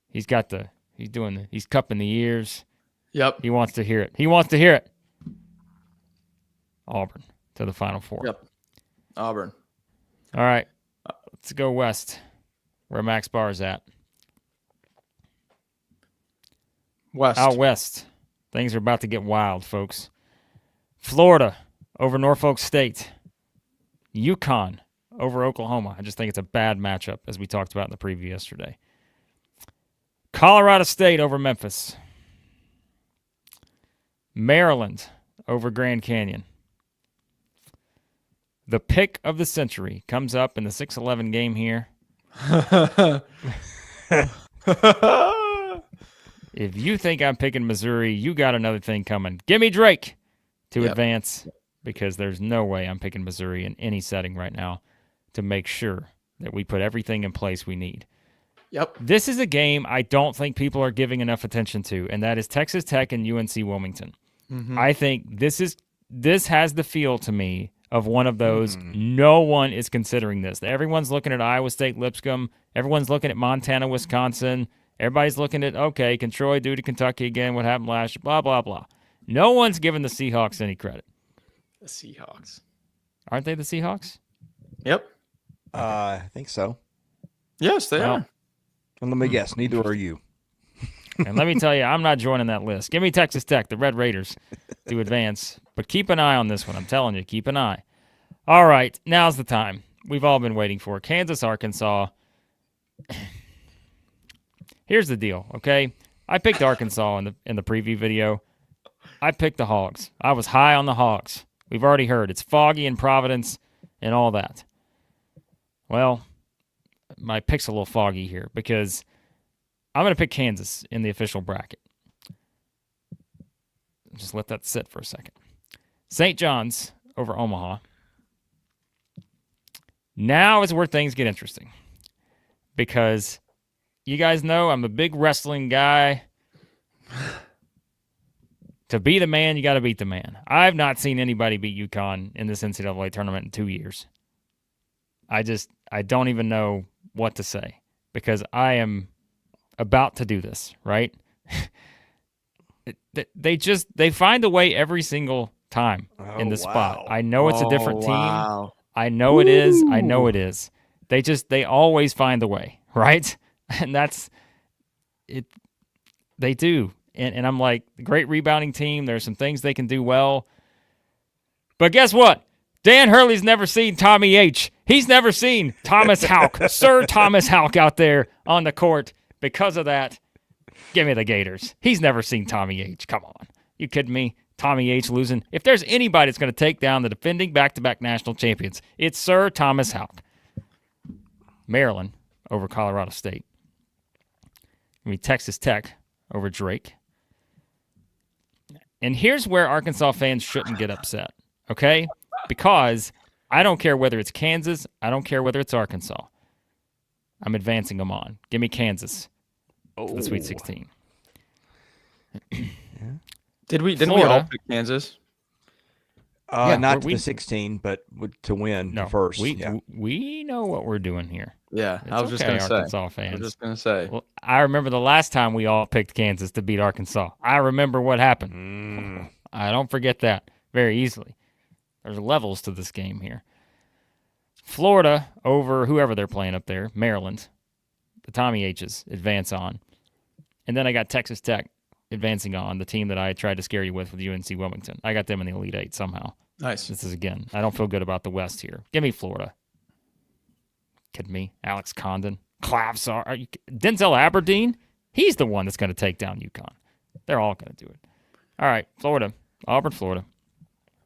Speaker 3: He's cupping the ears.
Speaker 2: Yep.
Speaker 3: He wants to hear it. He wants to hear it. Auburn to the Final Four.
Speaker 2: Yep. Auburn.
Speaker 3: All right. Let's go west, where Max Barr is at.
Speaker 2: West.
Speaker 3: Out west. Things are about to get wild, folks. Florida over Norfolk State. UConn over Oklahoma. I just think it's a bad matchup, as we talked about in the preview yesterday. Colorado State over Memphis. Maryland over Grand Canyon. The pick of the century comes up in the 6-11 game here. If you think I'm picking Missouri, you got another thing coming. Give me Drake to advance, because there's no way I'm picking Missouri in any setting right now to make sure that we put everything in place we need.
Speaker 2: Yep.
Speaker 3: This is a game I don't think people are giving enough attention to, and that is Texas Tech and UNC Wilmington. Mm-hmm. I think this has the feel to me of one of those no one is considering this. Everyone's looking at Iowa State Lipscomb. Everyone's looking at Montana, Wisconsin. Everybody's looking at, okay, can Troy do to Kentucky again? What happened last year? Blah, blah, blah. No one's giving the Seahawks any credit.
Speaker 2: The Seahawks.
Speaker 3: Aren't they the Seahawks?
Speaker 2: Yep.
Speaker 1: I think so.
Speaker 2: Yes, they are.
Speaker 1: And let me guess, neither are you.
Speaker 3: And let me tell you, I'm not joining that list. Give me Texas Tech, the Red Raiders, to advance. But keep an eye on this one. I'm telling you, keep an eye. All right, now's the time. We've all been waiting for Kansas, Arkansas. Here's the deal, okay? I picked Arkansas in the preview video. I picked the Hogs. I was high on the Hogs. We've already heard it's foggy in Providence and all that. Well, my pick's a little foggy here because I'm going to pick Kansas in the official bracket. Just let that sit for a second. St. John's over Omaha. Now is where things get interesting because you guys know I'm a big wrestling guy. To be the man, you got to beat the man. I've not seen anybody beat UConn in this NCAA tournament in 2 years. I don't even know what to say because I am about to do this, right? They find a way every single time in the spot. I know it's a different team.
Speaker 2: Wow.
Speaker 3: I know it is. I know it is. They always find a way, right? And that's it. They do. And I'm like, great rebounding team. There's some things they can do well. But guess what? Dan Hurley's never seen Tommy H. He's never seen Thomas Houck, Sir Thomas Houck out there on the court. Because of that, give me the Gators. He's never seen Tommy H. Come on. You kidding me? Tommy H. losing. If there's anybody that's going to take down the defending back-to-back national champions, it's Sir Thomas Houck. Maryland over Colorado State. Give me Texas Tech over Drake. And here's where Arkansas fans shouldn't get upset, okay? Because I don't care whether it's Kansas. I don't care whether it's Arkansas. I'm advancing them on. Give me Kansas for the Sweet 16.
Speaker 2: Didn't we all pick Kansas?
Speaker 1: Not to the 16, but to win first.
Speaker 3: We know what we're doing here.
Speaker 2: Yeah,
Speaker 3: It's
Speaker 2: I was just going to say.
Speaker 3: Arkansas fans.
Speaker 2: I was just going to say.
Speaker 3: Well, I remember the last time we all picked Kansas to beat Arkansas. I remember what happened. I don't forget that very easily. There's levels to this game here. Florida over whoever they're playing up there, Maryland. The Tommy H's advance on. And then I got Texas Tech advancing on, the team that I tried to scare you with UNC Wilmington. I got them in the Elite Eight somehow.
Speaker 2: Nice.
Speaker 3: This is, again, I don't feel good about the West here. Give me Florida. Kidding me? Alex Condon. Clavsar. Denzel Aberdeen? He's the one that's going to take down UConn. They're all going to do it. All right, Florida. Auburn, Florida.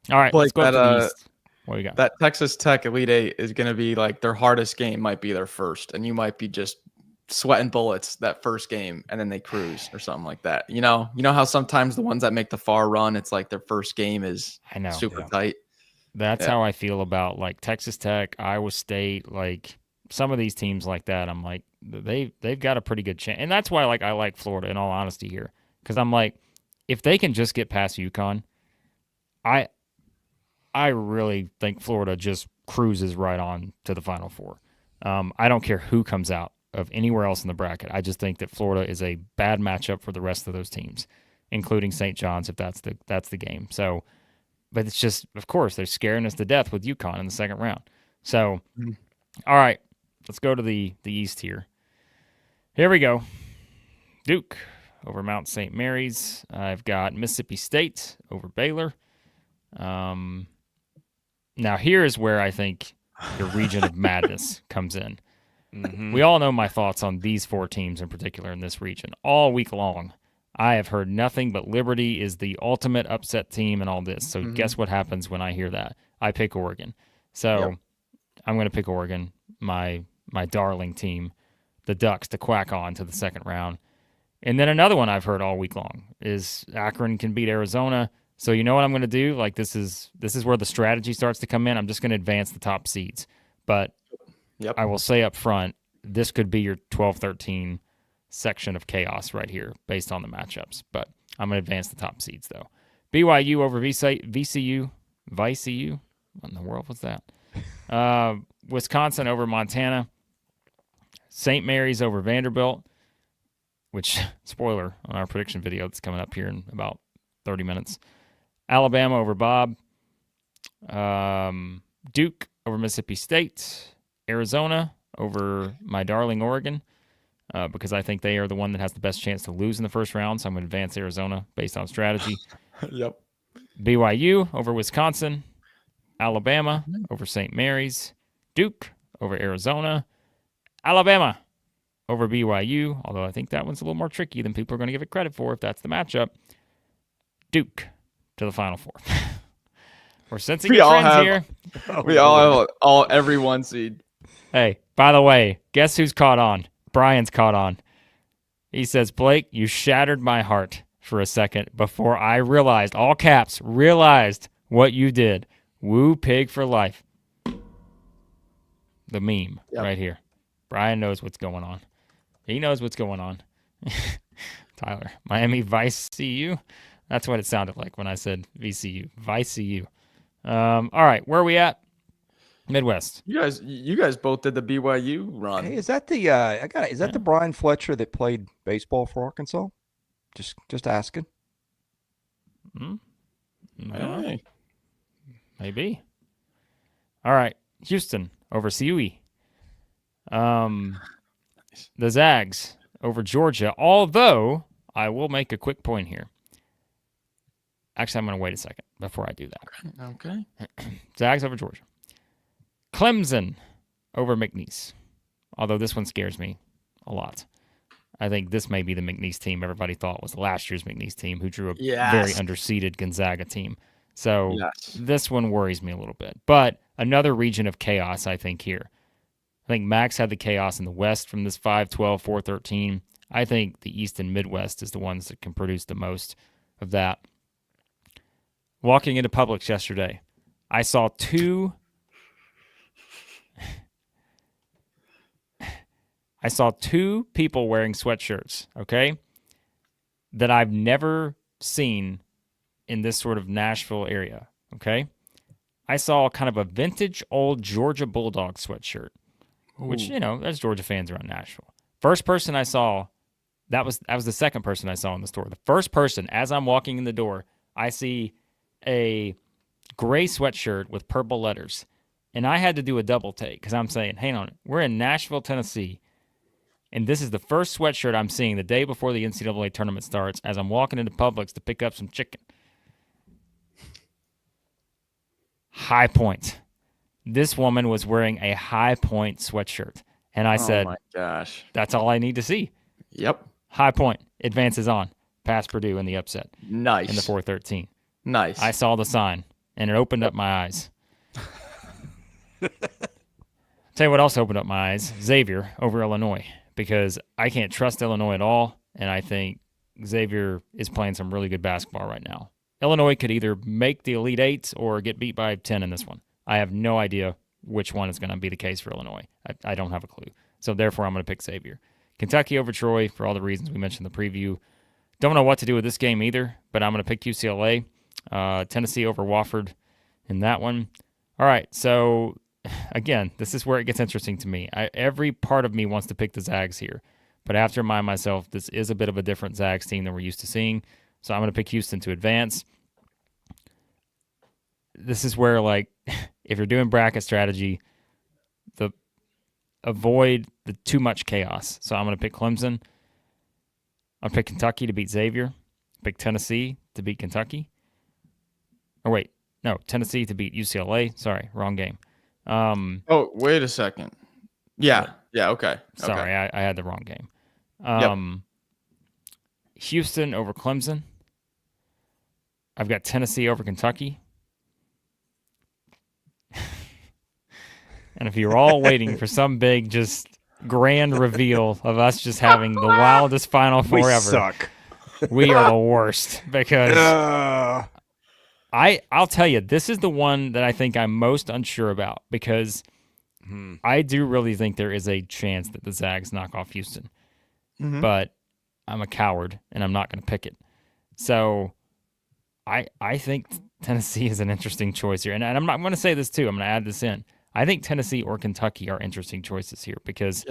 Speaker 3: All right, let's go to the East. What do you got?
Speaker 2: That Texas Tech Elite Eight is going to be like their hardest game might be their first, and you might be just sweating bullets that first game, and then they cruise or something like that. You know how sometimes the ones that make the far run, it's like their first game is super tight.
Speaker 3: That's how I feel about like Texas Tech, Iowa State, like some of these teams like that. I'm like they've got a pretty good chance, and that's why I like Florida in all honesty here because I'm like if they can just get past UConn, I really think Florida just cruises right on to the Final Four. I don't care who comes out of anywhere else in the bracket. I just think that Florida is a bad matchup for the rest of those teams, including St. John's if that's the game. So, but it's just, of course, they're scaring us to death with UConn in the second round. So, all right, let's go to the East here. Here we go. Duke over Mount St. Mary's. I've got Mississippi State over Baylor. Now, here is where I think the region of madness comes in. Mm-hmm. We all know my thoughts on these four teams in particular in this region. All week long, I have heard nothing but Liberty is the ultimate upset team and all this. So guess what happens when I hear that? I pick Oregon. So I'm going to pick Oregon, my darling team, the Ducks, to quack on to the second round. And then another one I've heard all week long is Akron can beat Arizona. So you know what I'm going to do? Like this is where the strategy starts to come in. I'm just going to advance the top seeds. But I will say up front, this could be your 12-13 section of chaos right here based on the matchups. But I'm going to advance the top seeds, though. BYU over VCU. What in the world was that? Wisconsin over Montana. St. Mary's over Vanderbilt. which, spoiler, on our prediction video that's coming up here in about 30 minutes. Alabama over Bob. Duke over Mississippi State. Arizona over my darling Oregon, because I think they are the one that has the best chance to lose in the first round, so I'm going to advance Arizona based on strategy.
Speaker 2: Yep.
Speaker 3: BYU over Wisconsin. Alabama over St. Mary's. Duke over Arizona. Alabama over BYU, although I think that one's a little more tricky than people are going to give it credit for if that's the matchup. Duke to the Final Four. We're sensing trends here.
Speaker 2: We all have every 1 seed.
Speaker 3: Hey, by the way, guess who's caught on? Brian's caught on. He says, Blake, you shattered my heart for a second before I realized, all caps, realized what you did. Woo pig for life. The meme right here. Brian knows what's going on. He knows what's going on. Tyler, Miami Vice CU. That's what it sounded like when I said VCU. Vice CU. All right, where are we at? Midwest.
Speaker 2: You guys both did the BYU run.
Speaker 1: Hey, is that the is that the Brian Fletcher that played baseball for Arkansas? Just asking.
Speaker 2: Hey.
Speaker 3: Maybe. All right, Houston over CUE. The Zags over Georgia, although I will make a quick point here. Actually, I'm going to wait a second before I do that.
Speaker 2: Okay.
Speaker 3: Zags over Georgia. Clemson over McNeese, although this one scares me a lot. I think this may be the McNeese team everybody thought was last year's McNeese team, who drew a very underseeded Gonzaga team. So this one worries me a little bit. But another region of chaos, I think, here. I think Max had the chaos in the West from this 5-12, 4-13. I think the East and Midwest is the ones that can produce the most of that. Walking into Publix yesterday, I saw two people wearing sweatshirts, okay, that I've never seen in this sort of Nashville area, okay? I saw kind of a vintage old Georgia Bulldog sweatshirt, which, there's Georgia fans around Nashville. First person I saw, that was the second person I saw in the store. The first person, as I'm walking in the door, I see a gray sweatshirt with purple letters. And I had to do a double take because I'm saying, hang on, we're in Nashville, Tennessee, and this is the first sweatshirt I'm seeing the day before the NCAA tournament starts as I'm walking into Publix to pick up some chicken. High Point. This woman was wearing a High Point sweatshirt. And I said,
Speaker 2: oh my gosh,
Speaker 3: that's all I need to see.
Speaker 2: Yep.
Speaker 3: High Point advances on past Purdue in the upset.
Speaker 2: Nice.
Speaker 3: In the 4-13.
Speaker 2: Nice.
Speaker 3: I saw the sign, and it opened up my eyes. Tell you what else opened up my eyes. Xavier over Illinois, because I can't trust Illinois at all, and I think Xavier is playing some really good basketball right now. Illinois could either make the Elite Eight or get beat by 10 in this one. I have no idea which one is going to be the case for Illinois. I don't have a clue. So therefore, I'm going to pick Xavier. Kentucky over Troy for all the reasons we mentioned in the preview. Don't know what to do with this game either, but I'm going to pick UCLA. Tennessee over Wofford in that one. All right, so again, this is where it gets interesting to me. Every part of me wants to pick the Zags here, but I have to remind myself this is a bit of a different Zags team than we're used to seeing, so I'm going to pick Houston to advance. This is where, like, if you're doing bracket strategy, avoid the too much chaos. So I'm going to pick Clemson. I'll pick Kentucky to beat Xavier. Pick Tennessee to beat Kentucky. Or wait, no, Tennessee to beat UCLA. Sorry, wrong game.
Speaker 2: Oh, wait a second. Yeah, okay.
Speaker 3: Sorry,
Speaker 2: okay.
Speaker 3: I had the wrong game. Houston over Clemson. I've got Tennessee over Kentucky. And if you're all waiting for some big, just grand reveal of us just having the wildest Final Four ever,
Speaker 1: suck.
Speaker 3: We are the worst because I'll tell you, this is the one that I think I'm most unsure about because I do really think there is a chance that the Zags knock off Houston. But I'm a coward, and I'm not going to pick it. So I think Tennessee is an interesting choice here. And I'm going to say this too. I'm going to add this in. I think Tennessee or Kentucky are interesting choices here because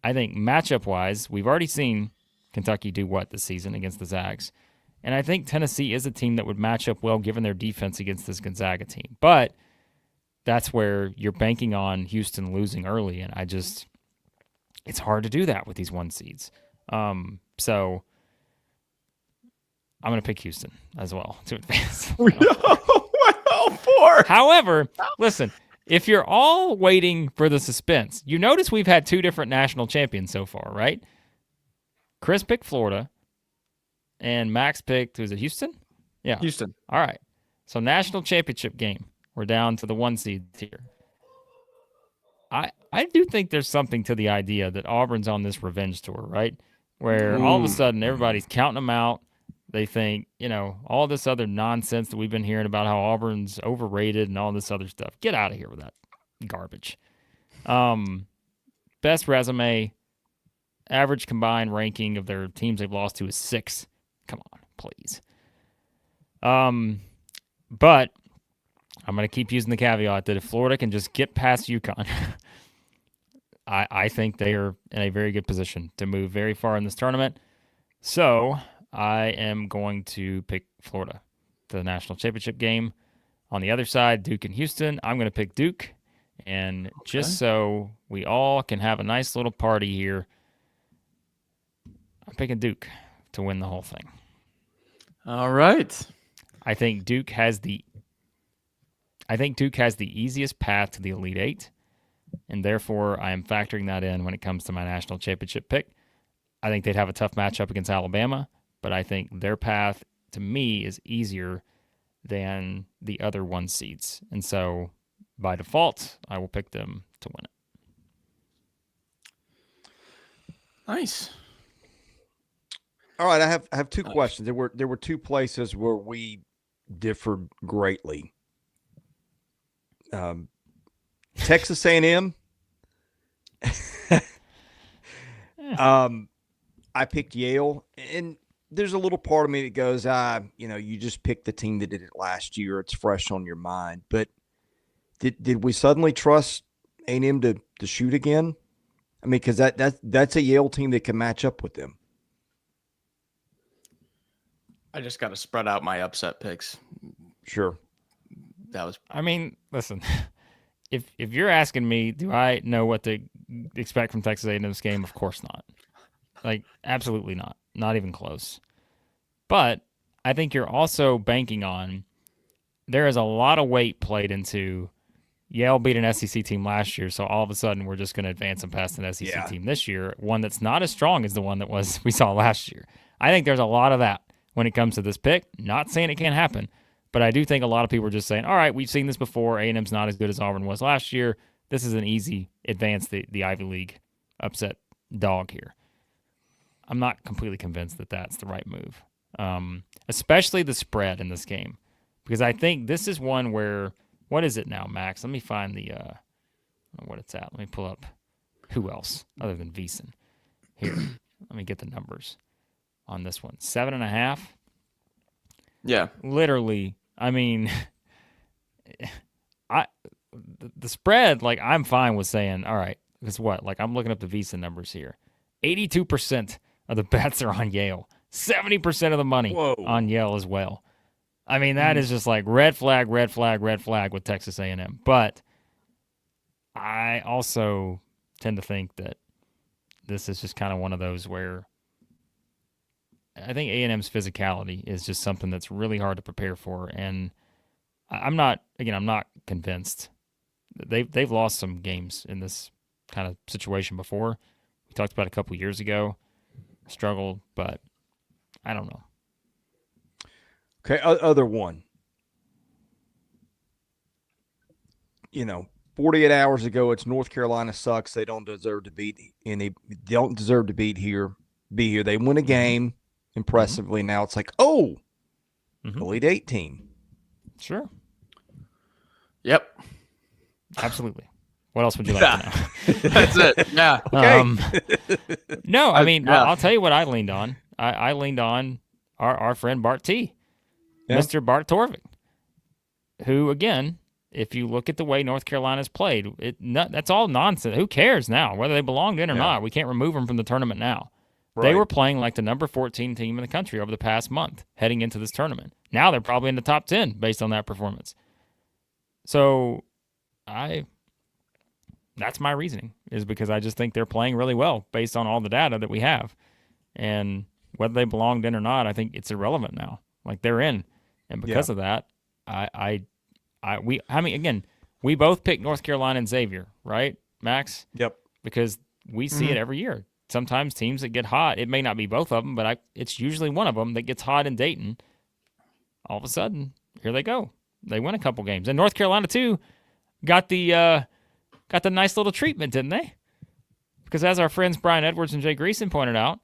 Speaker 3: I think matchup-wise, we've already seen Kentucky do what this season against the Zags. And I think Tennessee is a team that would match up well given their defense against this Gonzaga team. But that's where you're banking on Houston losing early, and it's hard to do that with these 1 seeds. So I'm going to pick Houston as well to advance. However, listen, if you're all waiting for the suspense, you notice we've had 2 different national champions so far, right? Chris picked Florida, and Max picked, was it Houston? Yeah.
Speaker 2: Houston.
Speaker 3: All right. So national championship game. We're down to the 1 seed here. I do think there's something to the idea that Auburn's on this revenge tour, right? Where all of a sudden everybody's counting them out. They think, all this other nonsense that we've been hearing about how Auburn's overrated and all this other stuff. Get out of here with that garbage. Best resume, average combined ranking of their teams they've lost to is 6. Come on, please. But I'm going to keep using the caveat that if Florida can just get past UConn, I think they are in a very good position to move very far in this tournament. So I am going to pick Florida to the national championship game. On the other side, Duke and Houston, I'm going to pick Duke. And just so we all can have a nice little party here, I'm picking Duke to win the whole thing.
Speaker 2: All right.
Speaker 3: I think Duke has the easiest path to the Elite Eight, and therefore I am factoring that in when it comes to my national championship pick. I think they'd have a tough matchup against Alabama, but I think their path, to me, is easier than the other 1 seeds. And so, by default, I will pick them to win it.
Speaker 2: Nice.
Speaker 1: All right, I have 2 questions. There were 2 places where we differed greatly. Texas A&M. I picked Yale, and there's a little part of me that goes, you just picked the team that did it last year. It's fresh on your mind. But did we suddenly trust A&M to shoot again? I mean, because that's a Yale team that can match up with them.
Speaker 2: I just got to spread out my upset picks.
Speaker 1: Sure.
Speaker 3: I mean, listen, if you're asking me, do I know what to expect from Texas A&M's game? Of course not. Like, absolutely not. Not even close. But I think you're also banking on there is a lot of weight played into Yale beat an SEC team last year, so all of a sudden we're just going to advance them past an SEC team this year, one that's not as strong as the one that we saw last year. I think there's a lot of that when it comes to this pick. Not saying it can't happen, but I do think a lot of people are just saying, all right, we've seen this before. A&M's not as good as Auburn was last year. This is an easy advance, the Ivy League upset dog here. I'm not completely convinced that that's the right move, especially the spread in this game, because I think this is one where, what is it now, Max? Let me find what it's at. Let me pull up who else other than VEASAN here. Let me get the numbers on this one. 7.5.
Speaker 2: Yeah.
Speaker 3: Literally, I mean, the spread, like, I'm fine with saying, all right, because what? Like, I'm looking up the VEASAN numbers here. 82% of the bets are on Yale. 70% of the money on Yale as well. I mean, that is just like red flag, red flag, red flag with Texas A&M. But I also tend to think that this is just kind of one of those where I think A&M's physicality is just something that's really hard to prepare for. And I'm not convinced. They've lost some games in this kind of situation before. We talked about a couple years ago. Struggled, but I don't know.
Speaker 1: Okay, other one. 48 hours ago, it's North Carolina sucks. They don't deserve to beat, and they don't deserve to be here. They win a game impressively. Now it's like, Elite Eight team.
Speaker 3: Sure.
Speaker 2: Yep.
Speaker 3: Absolutely. What else would you like to know?
Speaker 2: That's it. Yeah.
Speaker 1: Okay.
Speaker 3: No, I mean, I'll tell you what I leaned on. I leaned on our friend Bart T, Mr. Bart Torvik, who, again, if you look at the way North Carolina's played, that's all nonsense. Who cares now whether they belonged in or not? We can't remove them from the tournament now. They were playing like the number 14 team in the country over the past month heading into this tournament. Now they're probably in the top 10 based on that performance. So that's my reasoning, is because I just think they're playing really well based on all the data that we have. And whether they belonged in or not, I think it's irrelevant now. Like, they're in. And because of that, we both picked North Carolina and Xavier, right, Max?
Speaker 1: Yep.
Speaker 3: Because we see it every year. Sometimes teams that get hot, it may not be both of them, but it's usually one of them that gets hot in Dayton. All of a sudden, here they go. They win a couple games. And North Carolina, too, got the nice little treatment, didn't they? Because as our friends Brian Edwards and Jay Greason pointed out,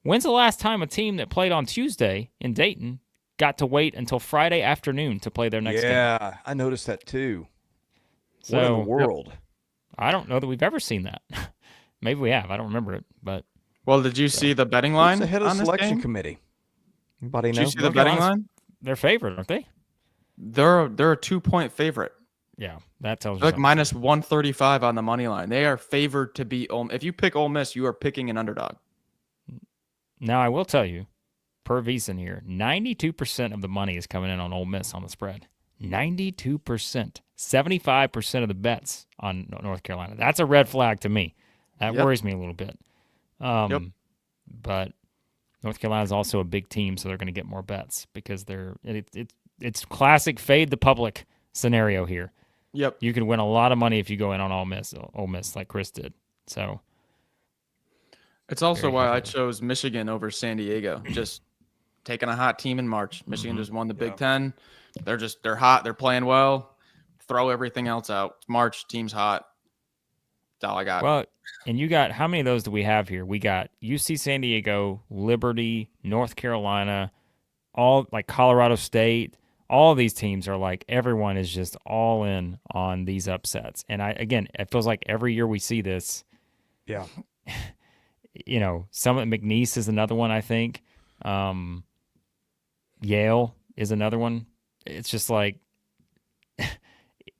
Speaker 3: when's the last time a team that played on Tuesday in Dayton got to wait until Friday afternoon to play their next game?
Speaker 1: Yeah, I noticed that too.
Speaker 3: So,
Speaker 1: what in the world?
Speaker 3: I don't know that we've ever seen that. Maybe we have. I don't remember it. But
Speaker 2: well, did you see the betting line?
Speaker 1: Who's the head of
Speaker 2: on
Speaker 1: the
Speaker 2: this
Speaker 1: selection
Speaker 2: game?
Speaker 1: committee? Anybody know?
Speaker 2: Did you see the betting line?
Speaker 3: They're favored, aren't they?
Speaker 2: They're a 2-point favorite.
Speaker 3: Yeah, that tells you
Speaker 2: They're like
Speaker 3: something.
Speaker 2: minus 135 on the money line. They are favored to beat Ole. If you pick Ole Miss, you are picking an underdog.
Speaker 3: Now, I will tell you, per VSiN here, 92% of the money is coming in on Ole Miss on the spread. 92%. 75% of the bets on North Carolina. That's a red flag to me. That worries me a little bit. But North Carolina is also a big team, so they're going to get more bets because it's classic fade the public scenario here.
Speaker 2: Yep.
Speaker 3: You can win a lot of money if you go in on Ole Miss like Chris did. So
Speaker 2: it's also why I chose Michigan over San Diego. Just taking a hot team in March. Michigan just won the Big Ten. They're hot. They're playing well. Throw everything else out. It's March. Team's hot. That's all I got.
Speaker 3: Well, and you got, how many of those do we have here? We got UC San Diego, Liberty, North Carolina, all like Colorado State. All of these teams are like, everyone is just all in on these upsets. And it feels like every year we see this.
Speaker 1: Yeah.
Speaker 3: Some of McNeese is another one, I think. Yale is another one. It's just like,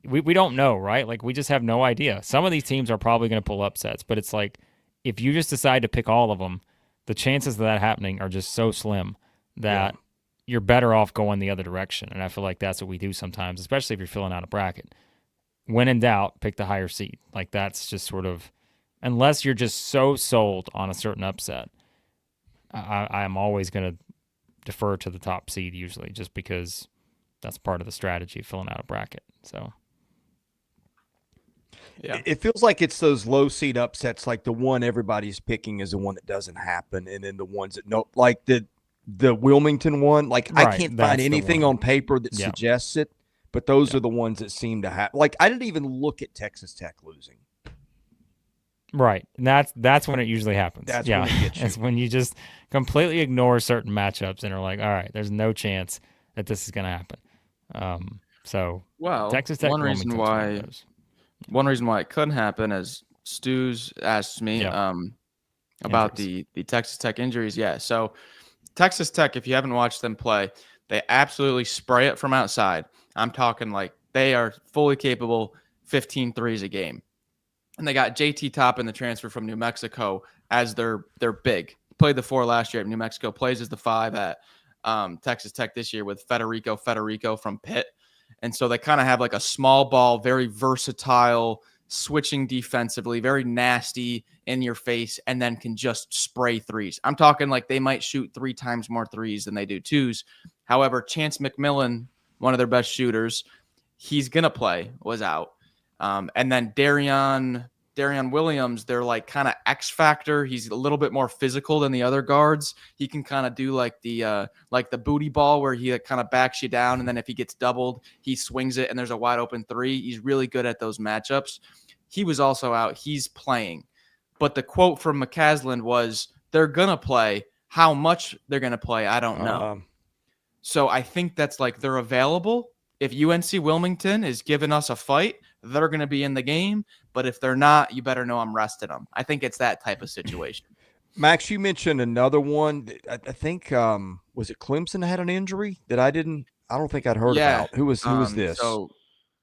Speaker 3: we don't know, right? Like, we just have no idea. Some of these teams are probably going to pull upsets, but it's like, if you just decide to pick all of them, the chances of that happening are just so slim that you're better off going the other direction. And I feel like that's what we do sometimes, especially if you're filling out a bracket. When in doubt, pick the higher seed. Like, that's just sort of, unless you're just so sold on a certain upset, I'm always going to defer to the top seed usually, just because that's part of the strategy of filling out a bracket. So
Speaker 1: yeah, it feels like it's those low seed upsets, like the one everybody's picking is the one that doesn't happen, and then the ones that like the Wilmington one. Like, right, I can't find anything on paper that suggests it, but those are the ones that seem to happen. Like, I didn't even look at Texas Tech losing.
Speaker 3: Right. And that's when it usually happens.
Speaker 1: That's when it gets you.
Speaker 3: It's when you just completely ignore certain matchups and are like, all right, there's no chance that this is going to happen. Texas Tech. One reason
Speaker 2: why it couldn't happen, as Stu's asked me about the Texas Tech injuries. Yeah. So Texas Tech, if you haven't watched them play, they absolutely spray it from outside. I'm talking like they are fully capable 15 threes a game. And they got JT Toppin, the transfer from New Mexico, as their big. Played the 4 last year at New Mexico, plays as the 5 at Texas Tech this year with Federico from Pitt. And so they kind of have like a small ball, very versatile, switching defensively, very nasty in your face, and then can just spray threes. I'm talking like they might shoot 3 times more threes than they do twos. However, Chance McMillan, one of their best shooters, he's going to play, was out. And then Darion Williams, they're like kind of X factor. He's a little bit more physical than the other guards. He can kind of do like the booty ball where he kind of backs you down. And then if he gets doubled, he swings it and there's a wide open 3. He's really good at those matchups. He was also out. He's playing. But the quote from McCaslin was, they're going to play. How much they're going to play, I don't know. So I think that's like they're available. If UNC Wilmington is giving us a fight, they're going to be in the game. But if they're not, you better know I'm resting them. I think it's that type of situation.
Speaker 1: Max, you mentioned another one. I think, was it Clemson had an injury that I don't think I'd heard about. Who was this?
Speaker 2: So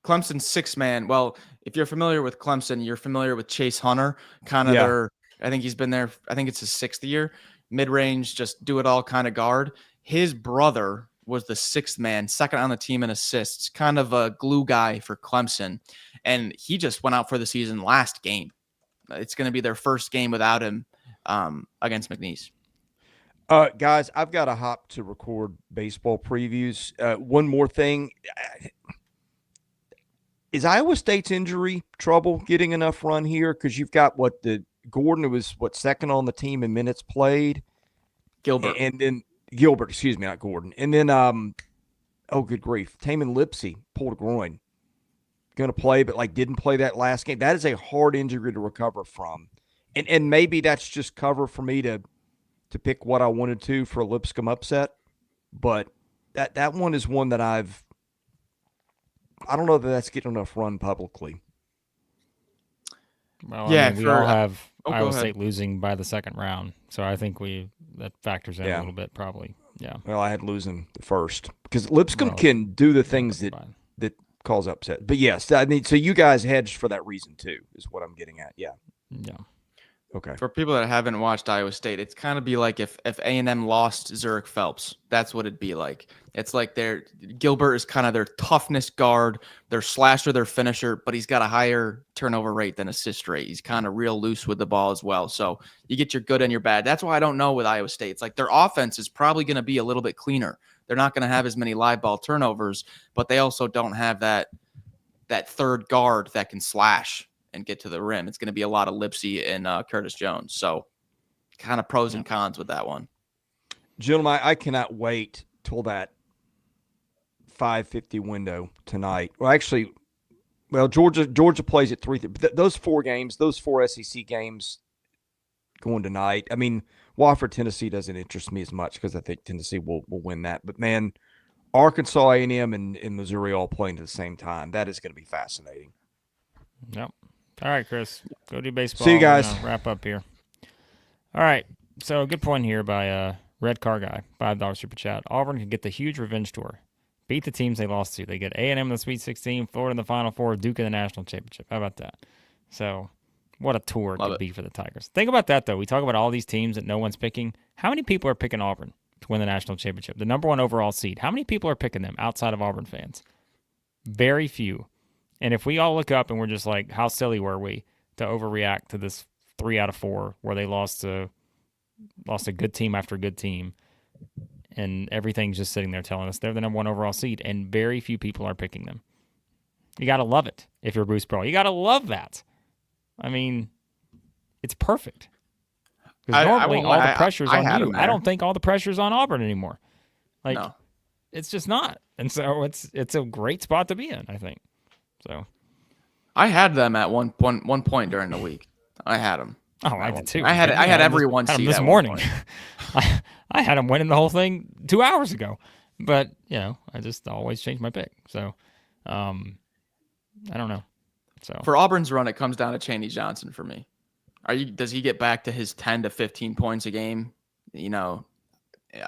Speaker 2: Clemson's 6-man. Well, if you're familiar with Clemson, you're familiar with Chase Hunter, kind of I think he's been there. I think it's his 6th year. mid-range, just do it all kind of guard. His brother was the sixth man, second on the team in assists, kind of a glue guy for Clemson. And he just went out for the season last game. It's going to be their first game without him against McNeese.
Speaker 1: Guys, I've got to hop to record baseball previews. One more thing. Is Iowa State's injury trouble getting enough run here? Because you've got Gordon, who was second on the team in minutes played.
Speaker 2: Gilbert,
Speaker 1: excuse me, not Gordon. And then, oh, good grief. Taman Lipsey pulled a groin. Going to play, but didn't play that last game. That is a hard injury to recover from. And maybe that's just cover for me to pick what I wanted to for a Lipscomb upset. But that one is one that I don't know that that's getting enough run publicly.
Speaker 3: Well, we all have Iowa State losing by the second round. So I think that factors in a little bit probably. Yeah.
Speaker 1: Well, I had losing the first because Lipscomb can do the things that cause upset. But yes, so you guys hedged for that reason too, is what I'm getting at. Yeah.
Speaker 3: Yeah.
Speaker 1: Okay.
Speaker 2: For people that haven't watched Iowa State, it's kind of be like if A&M lost Zurich Phelps. That's what it'd be like. It's like Gilbert is kind of their toughness guard, their slasher, their finisher, but he's got a higher turnover rate than assist rate. He's kind of real loose with the ball as well. So you get your good and your bad. That's why I don't know with Iowa State. It's like their offense is probably going to be a little bit cleaner. They're not going to have as many live ball turnovers, but they also don't have that third guard that can slash and get to the rim. It's going to be a lot of Lipsey and Curtis Jones. So kind of pros and cons with that one.
Speaker 1: Gentlemen, I cannot wait till that 5:50 window tonight. Well, actually, Georgia plays at 3:30. But those four SEC games going tonight. I mean, Wofford, Tennessee doesn't interest me as much because I think Tennessee will win that. But, man, Arkansas, A&M, and Missouri all playing at the same time. That is going to be fascinating.
Speaker 3: Yep. All right, Chris. Go do baseball.
Speaker 1: See you guys.
Speaker 3: Wrap up here. All right. So good point here by Red Car Guy, $5 super chat. Auburn can get the huge revenge tour. Beat the teams they lost to. They get A&M in the Sweet 16, Florida in the Final Four, Duke in the National Championship. How about that? So what a tour it could be for the Tigers. Think about that, though. We talk about all these teams that no one's picking. How many people are picking Auburn to win the National Championship? The number one overall seed. How many people are picking them outside of Auburn fans? Very few. And if we all look up and we're just like, how silly were we to overreact to this 3 out of 4 where they lost a good team after good team, and everything's just sitting there telling us they're the number one overall seed, and very few people are picking them. You got to love it if you're Bruce Pearl. You got to love that. I mean, it's perfect. Because normally all the pressure's on you. I don't think all the pressure's on Auburn anymore. No. It's just not. And so it's a great spot to be in, I think. So,
Speaker 2: I had them at one point during the week. I had them.
Speaker 3: Oh, I did too.
Speaker 2: I had everyone see
Speaker 3: this morning. I had them winning the whole thing 2 hours ago, but I just always change my pick. So, I don't know. So
Speaker 2: for Auburn's run, it comes down to Chaney Johnson for me. Does he get back to his 10 to 15 points a game?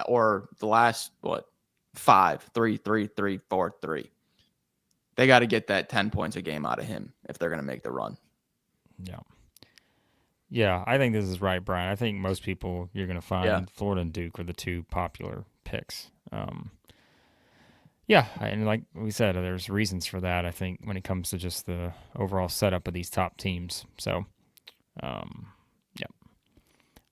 Speaker 2: Or the last 5, 3, 3, 3, 4, 3. They got to get that 10 points a game out of him if they're going to make the run.
Speaker 3: Yeah. Yeah, I think this is right, Brian. I think most people you're going to find Florida and Duke are the two popular picks. And like we said, there's reasons for that, I think, when it comes to just the overall setup of these top teams. So, All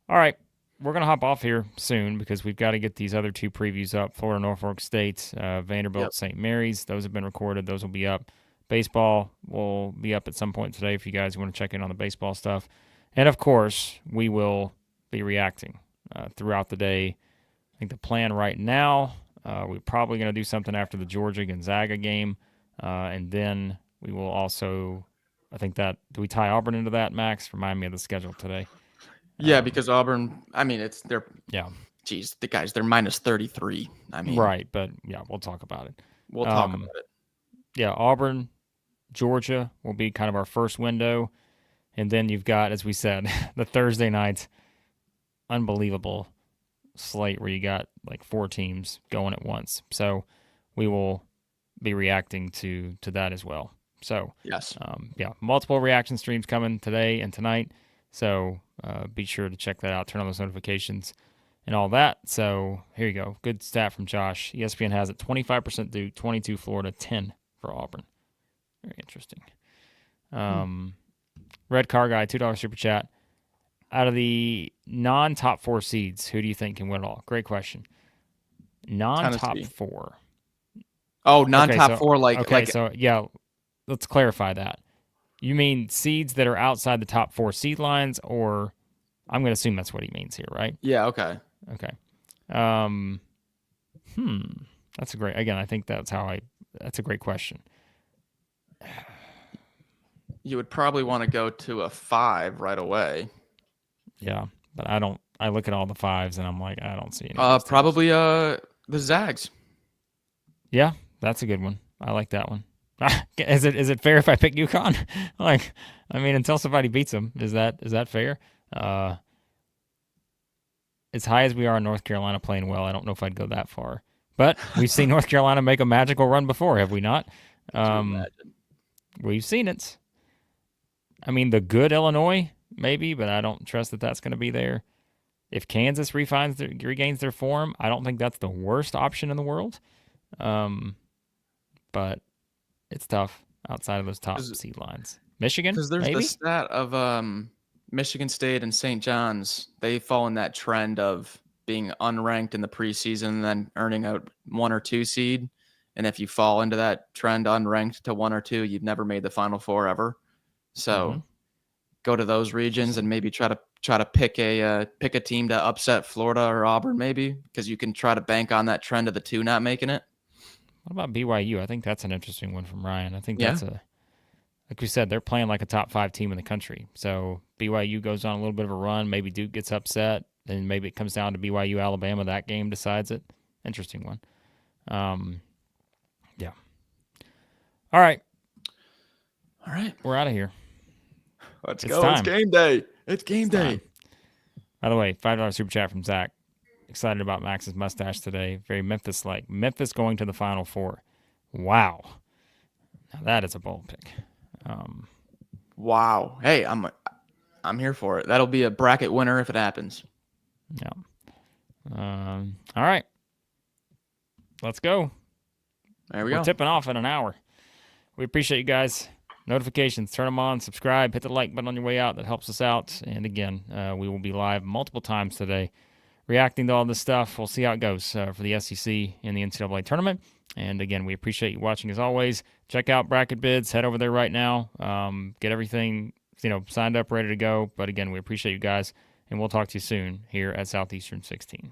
Speaker 3: right. We're going to hop off here soon because we've got to get these other two previews up. Florida, Norfolk State, Vanderbilt, St. Mary's. Those have been recorded. Those will be up. Baseball will be up at some point today if you guys want to check in on the baseball stuff. And, of course, we will be reacting throughout the day. I think the plan right now, we're probably going to do something after the Georgia-Gonzaga game. And then we will also, do we tie Auburn into that, Max? Remind me of the schedule today.
Speaker 2: Yeah, because Auburn, they're minus 33.
Speaker 3: Right, but we'll talk about it.
Speaker 2: We'll talk about it.
Speaker 3: Yeah, Auburn, Georgia will be kind of our first window. And then you've got, as we said, the Thursday night unbelievable slate where you got like 4 teams going at once. So we will be reacting to that as well. So,
Speaker 2: yes.
Speaker 3: Multiple reaction streams coming today and tonight. So be sure to check that out. Turn on those notifications. and all that. So here you go. Good stat from Josh. ESPN has it 25% Duke, 22 Florida, 10 for Auburn. Very interesting. Red Car Guy, $2 super chat. Out of the non-top 4 seeds, who do you think can win it all? Great question. Non-top
Speaker 2: Tennessee.
Speaker 3: 4.
Speaker 2: Oh, non-top
Speaker 3: Okay, so-
Speaker 2: 4,
Speaker 3: So yeah, let's clarify that. You mean seeds that are outside the top 4 seed lines, or I'm going to assume that's what he means here, right?
Speaker 2: Yeah, okay.
Speaker 3: Okay. That's a great. Again, I think that's a great question.
Speaker 2: You would probably want to go to a 5 right away.
Speaker 3: Yeah, but I don't. I look at all the 5s and I'm like, I don't see any. of those teams.
Speaker 2: Probably the Zags.
Speaker 3: Yeah, that's a good one. I like that one. Is it fair if I pick UConn? Until somebody beats them, is that fair? As high as we are in North Carolina playing well, I don't know if I'd go that far. But we've seen North Carolina make a magical run before, have we not? We've seen it. The good Illinois, maybe, but I don't trust that that's going to be there. If Kansas regains their form, I don't think that's the worst option in the world. But it's tough outside of those top seed lines. Michigan,
Speaker 2: because there's
Speaker 3: maybe?
Speaker 2: the stat of Michigan State and St. John's. They fall in that trend of being unranked in the preseason and then earning a 1 or 2 seed. And if you fall into that trend unranked to 1 or 2, you've never made the Final Four ever. So go to those regions and maybe try to pick a team to upset Florida or Auburn, maybe, because you can try to bank on that trend of the 2 not making it.
Speaker 3: What about BYU? I think that's an interesting one from Ryan. I think that's like we said, they're playing like a top 5 team in the country. So BYU goes on a little bit of a run. Maybe Duke gets upset, and maybe it comes down to BYU Alabama. That game decides it. Interesting one. Yeah. All right. We're out of here.
Speaker 2: Let's
Speaker 3: It's
Speaker 2: go.
Speaker 3: time.
Speaker 2: It's game day. It's game day.
Speaker 3: By the way, $5 super chat from Zach. Excited about Max's mustache today. Very Memphis-like. Memphis going to the Final Four. Wow. Now that is a bold pick.
Speaker 2: Wow. Hey, I'm here for it. That'll be a bracket winner if it happens.
Speaker 3: Yeah. All right. Let's go.
Speaker 2: There we go.
Speaker 3: We're tipping off in an hour. We appreciate you guys. Notifications, turn them on, subscribe, hit the like button on your way out. That helps us out. And again, we will be live multiple times today reacting to all this stuff. We'll see how it goes for the SEC in the NCAA Tournament. And again, we appreciate you watching as always. Check out Bracket Bids. Head over there right now. Get everything signed up, ready to go. But again, we appreciate you guys. And we'll talk to you soon here at Southeastern 16.